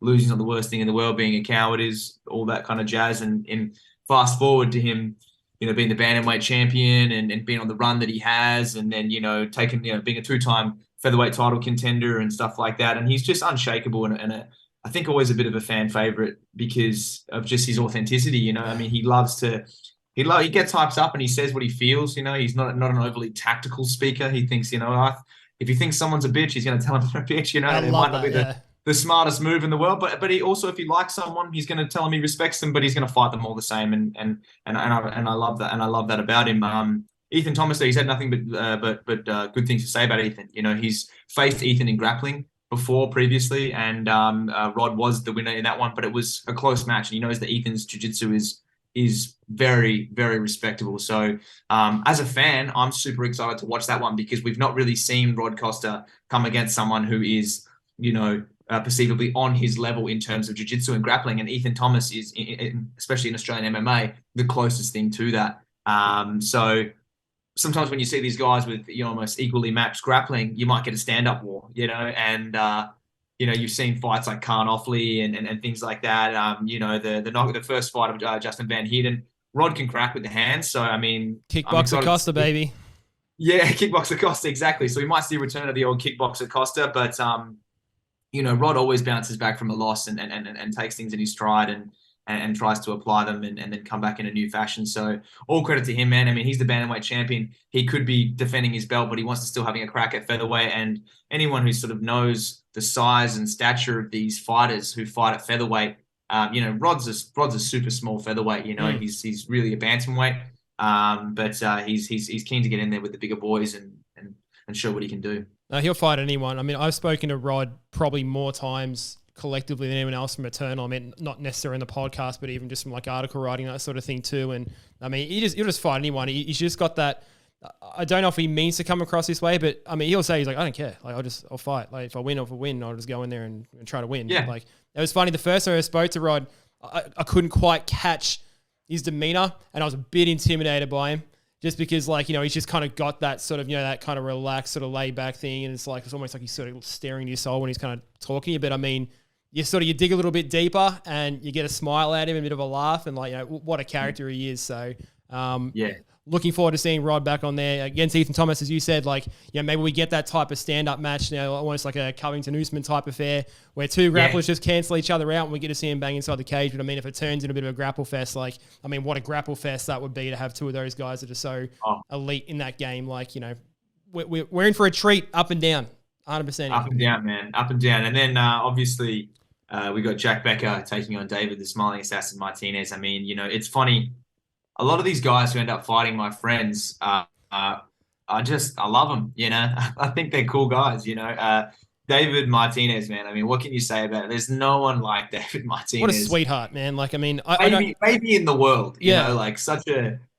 S5: losing's not the worst thing in the world, being a coward is, all that kind of jazz. And fast forward to him, being the bantamweight champion and being on the run that he has, and then, taking, being a 2-time featherweight title contender and stuff like that. And he's just unshakable and I think always a bit of a fan favorite because of just his authenticity. I mean, he gets hyped up and he says what he feels. He's not an overly tactical speaker. He thinks, if he thinks someone's a bitch, he's going to tell him they're a bitch. And it might not be the smartest move in the world, but he also, if he likes someone, he's going to tell him he respects them, but he's going to fight them all the same. And I love that, and I love that about him. Ethan Thomas, he's had nothing but good things to say about Ethan. He's faced Ethan in grappling previously, and Rod was the winner in that one, but it was a close match, and he knows that Ethan's jiu-jitsu is very, very respectable. So as a fan, I'm super excited to watch that one because we've not really seen Rod Costa come against someone who is, perceivably on his level in terms of jiu-jitsu and grappling, and Ethan Thomas is, especially in Australian MMA, the closest thing to that. So sometimes when you see these guys with almost equally matched grappling, you might get a stand-up war, and you've seen fights like Khan Offley and things like that. The first fight of Justin Van Heerden, Rod can crack with the hands. So I mean,
S4: kickboxer Costa, baby.
S5: Yeah, kickboxer Costa, exactly. So we might see a return of the old kickboxer Costa, but Rod always bounces back from a loss and takes things in his stride and tries to apply them and then come back in a new fashion. So all credit to him, man. I mean, he's the bantamweight champion. He could be defending his belt, but he wants to still having a crack at featherweight. And anyone who sort of knows the size and stature of these fighters who fight at featherweight, Rod's a super small featherweight. He's really a bantamweight, but he's keen to get in there with the bigger boys and show what he can do.
S4: He'll fight anyone. I mean, I've spoken to Rod probably more times collectively than anyone else from Eternal. I mean, not necessarily in the podcast, but even just from like article writing, that sort of thing too. And I mean, he'll just fight anyone. He's just got that. I don't know if he means to come across this way, but I mean, he'll say, he's like, I don't care. Like, I'll fight. Like, if I win, I'll just go in there and try to win.
S5: Yeah.
S4: Like, it was funny. The first time I spoke to Rod, I couldn't quite catch his demeanor, and I was a bit intimidated by him. Just because, he's just kind of got that sort of, that kind of relaxed, sort of laid back thing. And it's almost like he's sort of staring into your soul when he's kind of talking to you. But I mean, you dig a little bit deeper and you get a smile at him, a bit of a laugh, and what a character he is. So, looking forward to seeing Rod back on there against Ethan Thomas, as you said. Maybe we get that type of stand-up match now, almost like a Covington Usman type affair, where two grapplers just cancel each other out, and we get to see him bang inside the cage. But I mean, if it turns into a bit of a grapple fest, what a grapple fest that would be to have two of those guys that are so elite in that game. We're in for a treat, up and down, 100%.
S5: Up and down, man, up and down. And then obviously we got Jack Becker taking on David the Smiling Assassin Martinez. I mean, it's funny. A lot of these guys who end up fighting my friends, I love them, I think they're cool guys, David Martinez, man. I mean, what can you say about it? There's no one like David Martinez.
S4: What a sweetheart, man.
S5: Maybe in the world,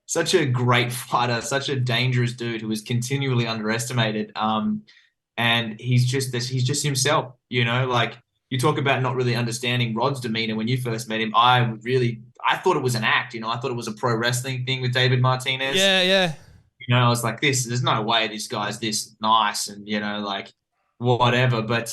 S5: such a great fighter, such a dangerous dude who is continually underestimated. And he's just himself, you talk about not really understanding Rod's demeanor when you first met him. I thought it was an act, I thought it was a pro wrestling thing with David Martinez.
S4: Yeah.
S5: I was like, there's no way this guy's this nice and, whatever. But,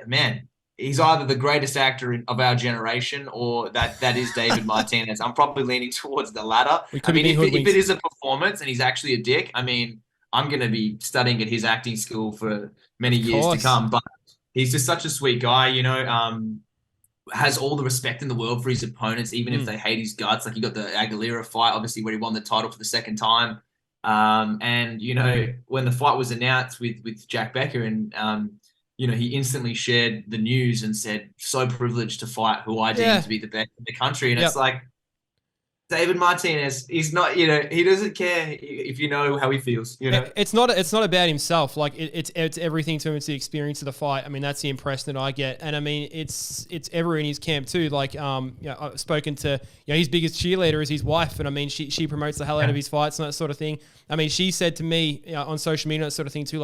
S5: man, he's either the greatest actor of our generation or that is David Martinez. I'm probably leaning towards the latter. If it is a performance and he's actually a dick, I mean, I'm going to be studying at his acting school for many years to come. But he's just such a sweet guy, has all the respect in the world for his opponents, even if they hate his guts. Like, you got the Aguilera fight, obviously, where he won the title for the second time. And, when the fight was announced with Jack Becker and, he instantly shared the news and said, so privileged to fight who I deem to be the best in the country. And it's like, David Martinez, he's not, he doesn't care if you know how he feels,
S4: It's not about himself. It's everything to him. It's the experience of the fight. I mean, that's the impression that I get. And I mean, it's ever in his camp too. I've spoken to, his biggest cheerleader is his wife. And I mean, she promotes the hell out of his fights and that sort of thing. I mean, she said to me on social media, that sort of thing too,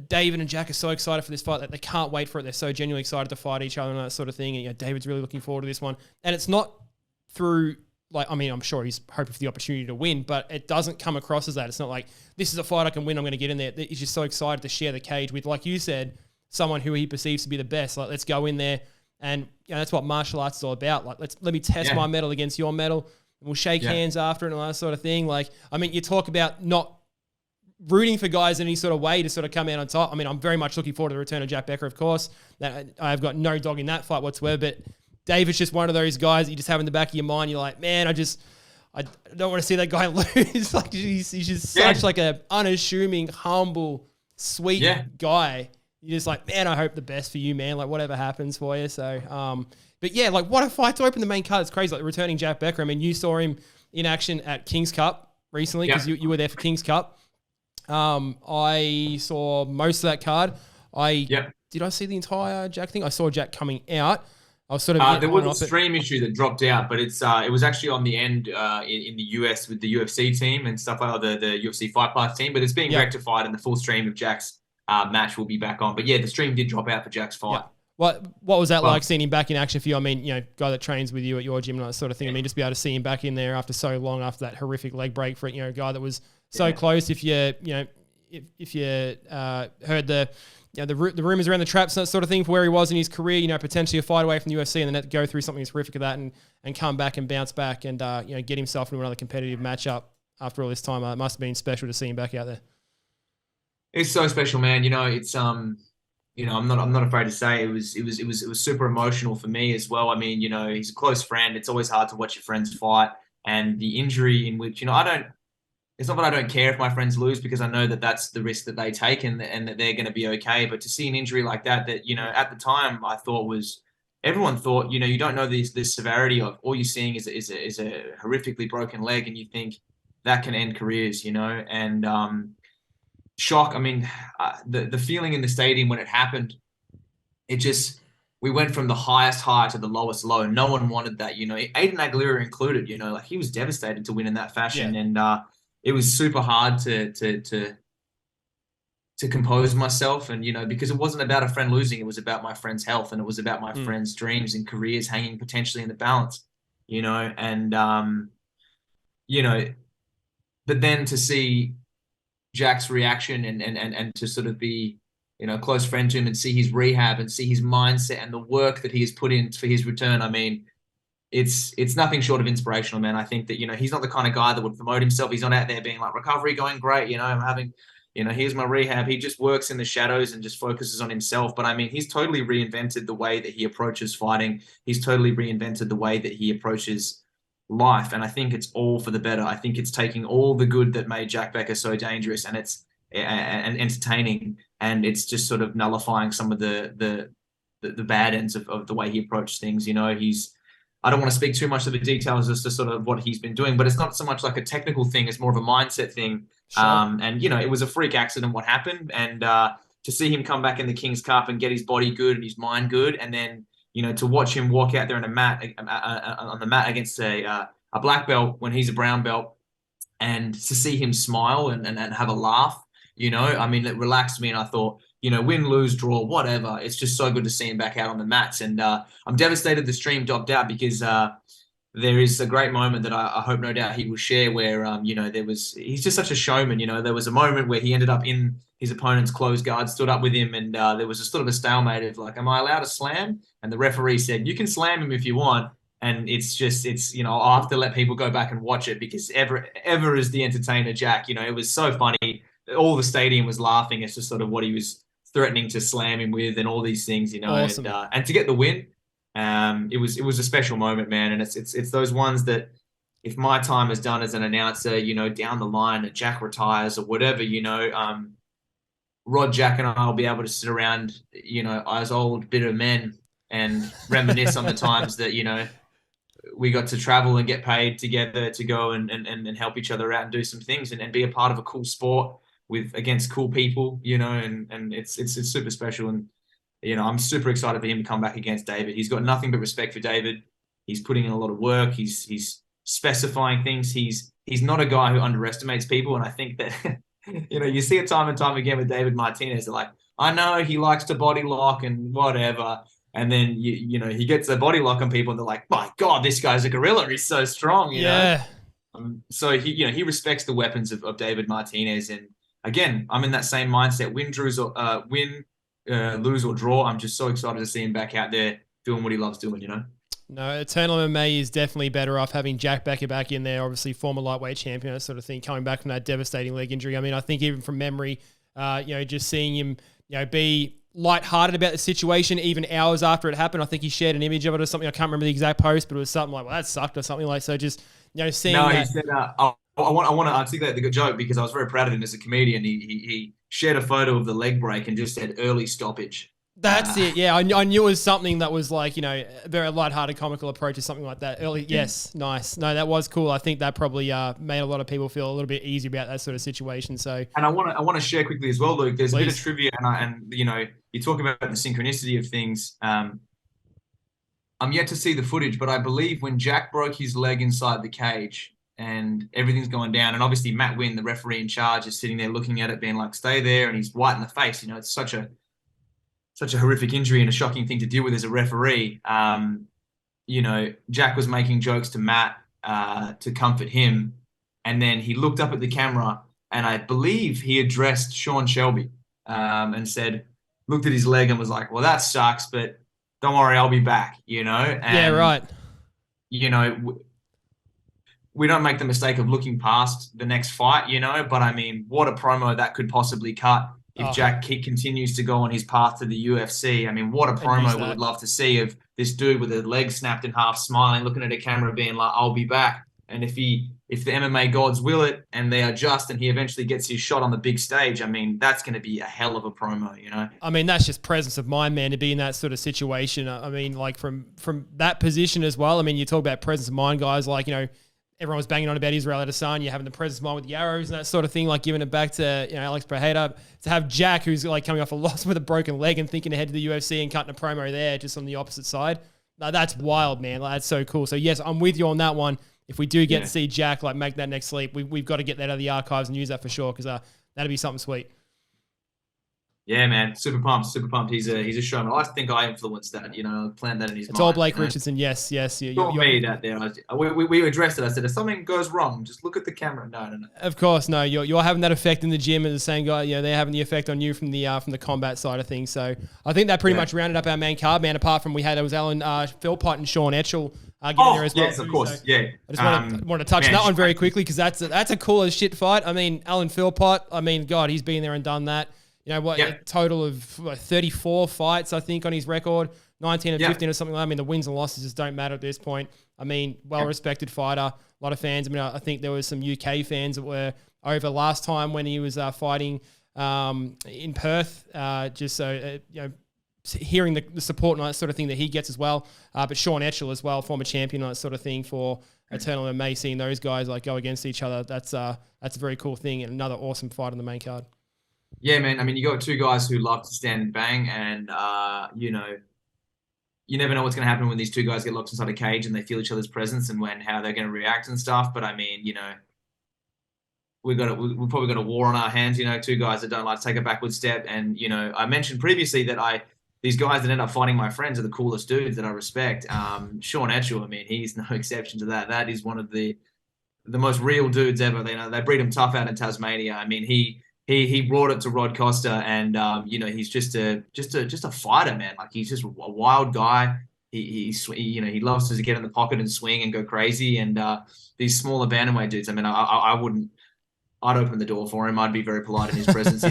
S4: David and Jack are so excited for this fight that they can't wait for it. They're so genuinely excited to fight each other and that sort of thing. And David's really looking forward to this one. And it's not through, I'm sure he's hoping for the opportunity to win, but it doesn't come across as that. It's not like, this is a fight I can win, I'm going to get in there. He's just so excited to share the cage with, like you said, someone who he perceives to be the best. Let's go in there. And that's what martial arts is all about. Let me test my mettle against your mettle. we'll shake hands after it and all that sort of thing. Like, I mean, you talk about not rooting for guys in any sort of way to sort of come out on top. I mean, I'm very much looking forward to the return of Jack Becker, of course. I've got no dog in that fight whatsoever, but David's just one of those guys that you just have in the back of your mind. You're like, man, I don't want to see that guy lose. Like, he's just such like a unassuming, humble, sweet guy. You're just like, man, I hope the best for you, man. Like, whatever happens for you. So, but yeah, like, what a fight to open the main card. It's crazy. Like, returning Jack Becker. I mean, you saw him in action at King's Cup recently because you were there for King's Cup. I saw most of that card. Did I see the entire Jack thing? I saw Jack coming out. I was sort of
S5: there was a stream issue that dropped out, but it was actually on the end in the US with the UFC team and stuff like that, the UFC Fight Pass team. But it's being rectified, and the full stream of Jack's match will be back on. But yeah, the stream did drop out for Jack's fight.
S4: What was that like, seeing him back in action for you? I mean, you know, guy that trains with you at your gym and that sort of thing. I mean, just be able to see him back in there after so long, after that horrific leg break for, you know, a guy that was so close. If you heard the rumors around the traps and that sort of thing for where he was in his career, you know, potentially a fight away from the UFC, and then go through something as horrific as that and come back and bounce back and you know, get himself into another competitive matchup after all this time. It must have been special to see him back out there.
S5: It's so special, man. You know, it's you know, I'm not afraid to say it was super emotional for me as well. I mean, you know, he's a close friend. It's always hard to watch your friends fight, and the injury in which, you know, it's not that I don't care if my friends lose, because I know that that's the risk that they take and that they're going to be okay. But to see an injury like that, you know, at the time everyone thought, you know, you don't know this severity of, all you're seeing is a horrifically broken leg, and you think that can end careers, you know, and shock. I mean, the feeling in the stadium when it happened, we went from the highest high to the lowest low. No one wanted that, you know, Aiden Aguilera included, you know, like, he was devastated to win in that fashion. And it was super hard to compose myself, and, you know, because it wasn't about a friend losing, it was about my friend's health, and it was about my friend's dreams and careers hanging potentially in the balance, you know, and you know, but then to see Jack's reaction and to sort of be, you know, a close friend to him, and see his rehab and see his mindset and the work that he has put in for his return. I mean, it's nothing short of inspirational, man. I think that, you know, he's not the kind of guy that would promote himself. He's not out there being like, recovery going great, you know, I'm having, you know, here's my rehab. He just works in the shadows and just focuses on himself. But I mean, he's totally reinvented the way that he approaches fighting. He's totally reinvented the way that he approaches life. And I think it's all for the better. I think it's taking all the good that made Jack Becker so dangerous and and entertaining, and it's just sort of nullifying some of the bad ends of the way he approached things. You know, I don't want to speak too much of the details as to sort of what he's been doing, but it's not so much like a technical thing, it's more of a mindset thing. Sure. And, you know, it was a freak accident what happened. And to see him come back in the King's Cup and get his body good and his mind good, and then, you know, to watch him walk out there on the mat against a black belt when he's a brown belt, and to see him smile and have a laugh, you know, I mean, it relaxed me, and I thought, you know, win, lose, draw, whatever. It's just so good to see him back out on the mats. And I'm devastated the stream dropped out, because there is a great moment that I hope no doubt he will share where, you know, he's just such a showman. You know, there was a moment where he ended up in his opponent's closed guard, stood up with him, and there was a sort of a stalemate of like, am I allowed to slam? And the referee said, you can slam him if you want. And it's, you know, I'll have to let people go back and watch it, because ever is the entertainer, Jack. You know, it was so funny. All the stadium was laughing. It's just sort of what he was threatening to slam him with and all these things, you know. Awesome. And to get the win, it was a special moment, man. And it's those ones that, if my time is done as an announcer, you know, down the line, and Jack retires or whatever, you know, Rod, Jack, and I will be able to sit around, you know, as old bitter men and reminisce on the times that, you know, we got to travel and get paid together to go and help each other out and do some things and be a part of a cool sport against cool people, you know, and it's super special. And, you know, I'm super excited for him to come back against David. He's got nothing but respect for David. He's putting in a lot of work. He's specifying things. He's not a guy who underestimates people. And I think that, you know, you see it time and time again with David Martinez. They're like, I know he likes to body lock and whatever. And then, you know, he gets a body lock on people and they're like, my God, this guy's a gorilla. He's so strong, you know. So he respects the weapons of David Martinez. And again, I'm in that same mindset. Win, lose or draw. I'm just so excited to see him back out there doing what he loves doing, you know.
S4: No, Eternal MMA is definitely better off having Jack Becker back in there, obviously former lightweight champion, that sort of thing, coming back from that devastating leg injury. I mean, I think even from memory, just seeing him, be lighthearted about the situation even hours after it happened. I think he shared an image of it or something. I can't remember the exact post, but it was something like, well, that sucked or something like. So just, seeing
S5: No,
S4: that.
S5: he said, I want to articulate the good joke because I was very proud of him as a comedian. He shared a photo of the leg break and just said early stoppage.
S4: That's it. Yeah, I knew it was something that was like, a very lighthearted, comical approach or something like that. Early, yes, nice. No, that was cool. I think that probably made a lot of people feel a little bit easier about that sort of situation. So,
S5: and I want to share quickly as well, Luke. There's
S4: Please.
S5: a bit of trivia, and you talk about the synchronicity of things. I'm yet to see the footage, but I believe when Jack broke his leg inside the cage and everything's going down, and obviously Matt Wynn, the referee in charge, is sitting there looking at it, being like, "Stay there," and he's white in the face. It's such a horrific injury and a shocking thing to deal with as a referee. Jack was making jokes to Matt to comfort him. And then he looked up at the camera and I believe he addressed Sean Shelby and looked at his leg and was like, well, that sucks, but don't worry, I'll be back, And,
S4: yeah, right.
S5: We don't make the mistake of looking past the next fight, but I mean, what a promo that could possibly cut. If Jack continues to go on his path to the UFC, I mean, what a promo we would love to see of this dude with his leg snapped in half, smiling, looking at a camera, being like, "I'll be back." And if the MMA gods will it, and they are just, and he eventually gets his shot on the big stage, I mean, that's going to be a hell of a promo,
S4: I mean, that's just presence of mind, man, to be in that sort of situation. I mean, like from that position as well. I mean, you talk about presence of mind, guys, like everyone was banging on about Israel Adesanya, having the presence of mind with the arrows and that sort of thing, like giving it back to Alex Pereira, to have Jack, who's like coming off a loss with a broken leg and thinking ahead to the UFC and cutting a promo there just on the opposite side. Now, that's wild, man. Like, that's so cool. So yes, I'm with you on that one. If we do get to see Jack make that next leap, we've got to get that out of the archives and use that for sure, because that'd be something sweet.
S5: Yeah, man, super pumped. He's a showman. I think I influenced that. Plant that in his mind.
S4: It's all Blake Richardson. Yes.
S5: You're me that there. We addressed it. I said, if something goes wrong, just look at the camera. No.
S4: Of course, no. You're having that effect in the gym, and the same guy. They're having the effect on you from the combat side of things. So I think that pretty much rounded up our main card, man. Apart from it was Alan Philpott and Sean Etchell getting there as well.
S5: Yes, of course. So I
S4: just wanted to touch on that one very quickly because that's a cool as shit fight. I mean, Alan Philpott. I mean, God, he's been there and done that. A total of 34 fights, I think, on his record, 19 and 15 or something like that. I mean, the wins and losses just don't matter at this point. I mean, well-respected fighter, a lot of fans. I mean, I think there was some UK fans that were over last time when he was fighting in Perth, just so, hearing the support and that sort of thing that he gets as well. But Sean Etchell as well, former champion, and that sort of thing for Eternal MMA, seeing those guys go against each other, that's a very cool thing and another awesome fight on the main card.
S5: Yeah, man. I mean, you got two guys who love to stand and bang, and you never know what's going to happen when these two guys get locked inside a cage and they feel each other's presence and how they're going to react and stuff. But I mean, we've probably got a war on our hands. Two guys that don't like to take a backward step, and I mentioned previously that these guys that end up fighting my friends are the coolest dudes that I respect. Sean Etchell, I mean, he's no exception to that. That is one of the most real dudes ever. They breed him tough out in Tasmania. I mean, He brought it to Rod Costa, and he's just a fighter, man. Like, he's just a wild guy. He loves to get in the pocket and swing and go crazy. And these smaller bantamweight dudes, I mean, I'd open the door for him. I'd be very polite in his presence.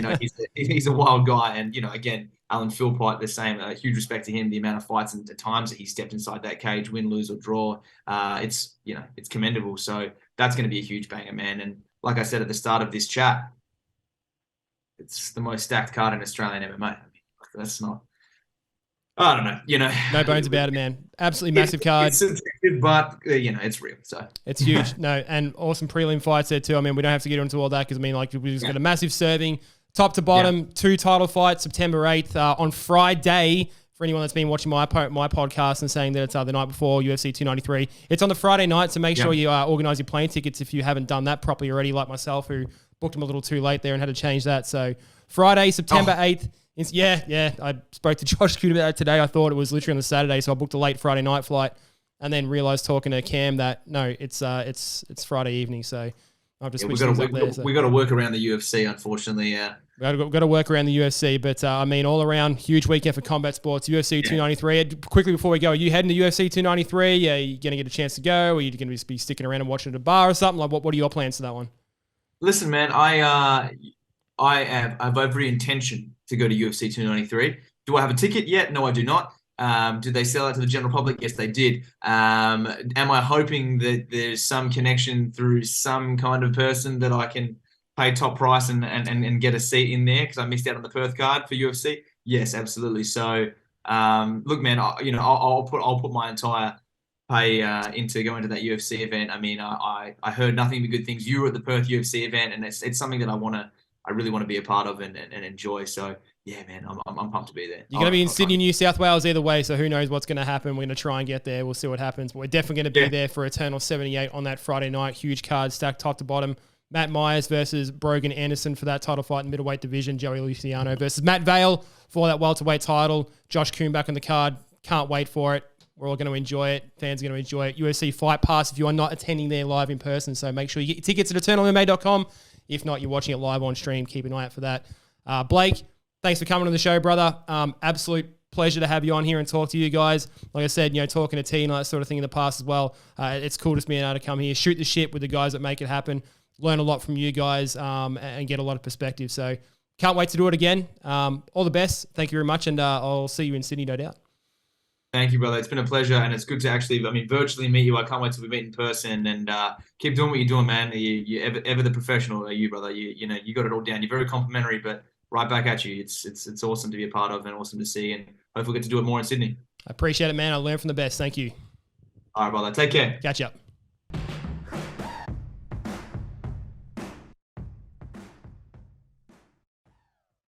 S5: He's a wild guy, and again, Alan Philpott, the same. Huge respect to him. The amount of fights and the times that he stepped inside that cage, win, lose, or draw, it's commendable. So that's going to be a huge banger, man. And like I said at the start of this chat, it's the most stacked card in Australian MMA. I mean, that's not. I don't know.
S4: No bones about it, man. Absolutely massive card.
S5: It's subjective, but it's real. So
S4: it's huge. No, and awesome prelim fights there too. I mean, we don't have to get into all that because I mean, we just got a massive serving, top to bottom, 2 title fights, September 8th on Friday. For anyone that's been watching my podcast and saying that it's the night before UFC 293, it's on the Friday night. So make sure you organise your plane tickets if you haven't done that properly already, like myself, who booked them a little too late there and had to change that. So Friday, September 8th. I spoke to Josh Coote about that today. I thought it was literally on the Saturday, so I booked a late Friday night flight and then realised talking to Cam that no, it's Friday evening. So I've just
S5: Yeah,
S4: switched things up there. So.
S5: we got to work around the UFC, unfortunately. Yeah.
S4: We've got to work around the UFC, but I mean, all around, huge weekend for combat sports. UFC 293. Quickly before we go, are you heading to UFC 293? Are you going to get a chance to go? Or are you going to be sticking around and watching at a bar or something? Like, what are your plans for that one?
S5: Listen, man, I have every intention to go to UFC 293. Do I have a ticket yet? No, I do not. Did they sell it to the general public? Yes, they did. Am I hoping that there's some connection through some kind of person that I can pay top price and get a seat in there because I missed out on the Perth card for UFC? Yes, absolutely. So, look, man, I'll put my entire pay into going to that UFC event. I mean, I heard nothing but good things. You were at the Perth UFC event, and it's something that I really want to be a part of and enjoy. So. Yeah, man, I'm pumped to be there.
S4: You're going to be in Sydney, New South Wales either way, so who knows what's going to happen. We're going to try and get there. We'll see what happens. But we're definitely going to be there for Eternal 78 on that Friday night. Huge card stacked top to bottom. Matt Myers versus Brogan Anderson for that title fight in the middleweight division. Joey Luciano versus Matt Vale for that welterweight title. Josh Kuhn back on the card. Can't wait for it. We're all going to enjoy it. Fans are going to enjoy it. UFC Fight Pass if you are not attending there live in person. So make sure you get your tickets at eternalmma.com. If not, you're watching it live on stream. Keep an eye out for that. Blake, thanks for coming on the show, brother. Absolute pleasure to have you on here and talk to you guys. Like I said, talking to T and all that sort of thing in the past as well. It's cool just being able to come here, shoot the shit with the guys that make it happen, learn a lot from you guys, and get a lot of perspective. So can't wait to do it again. All the best. Thank you very much, and I'll see you in Sydney, no doubt.
S5: Thank you, brother. It's been a pleasure, and it's good to actually, virtually meet you. I can't wait till we meet in person, and keep doing what you're doing, man. You ever the professional, are you, brother? You got it all down. You're very complimentary, but right back at you. It's awesome to be a part of and awesome to see, and hopefully we'll get to do it more in Sydney.
S4: I appreciate it, man. I learned from the best. Thank you.
S5: All right, brother. Take care.
S4: Catch up.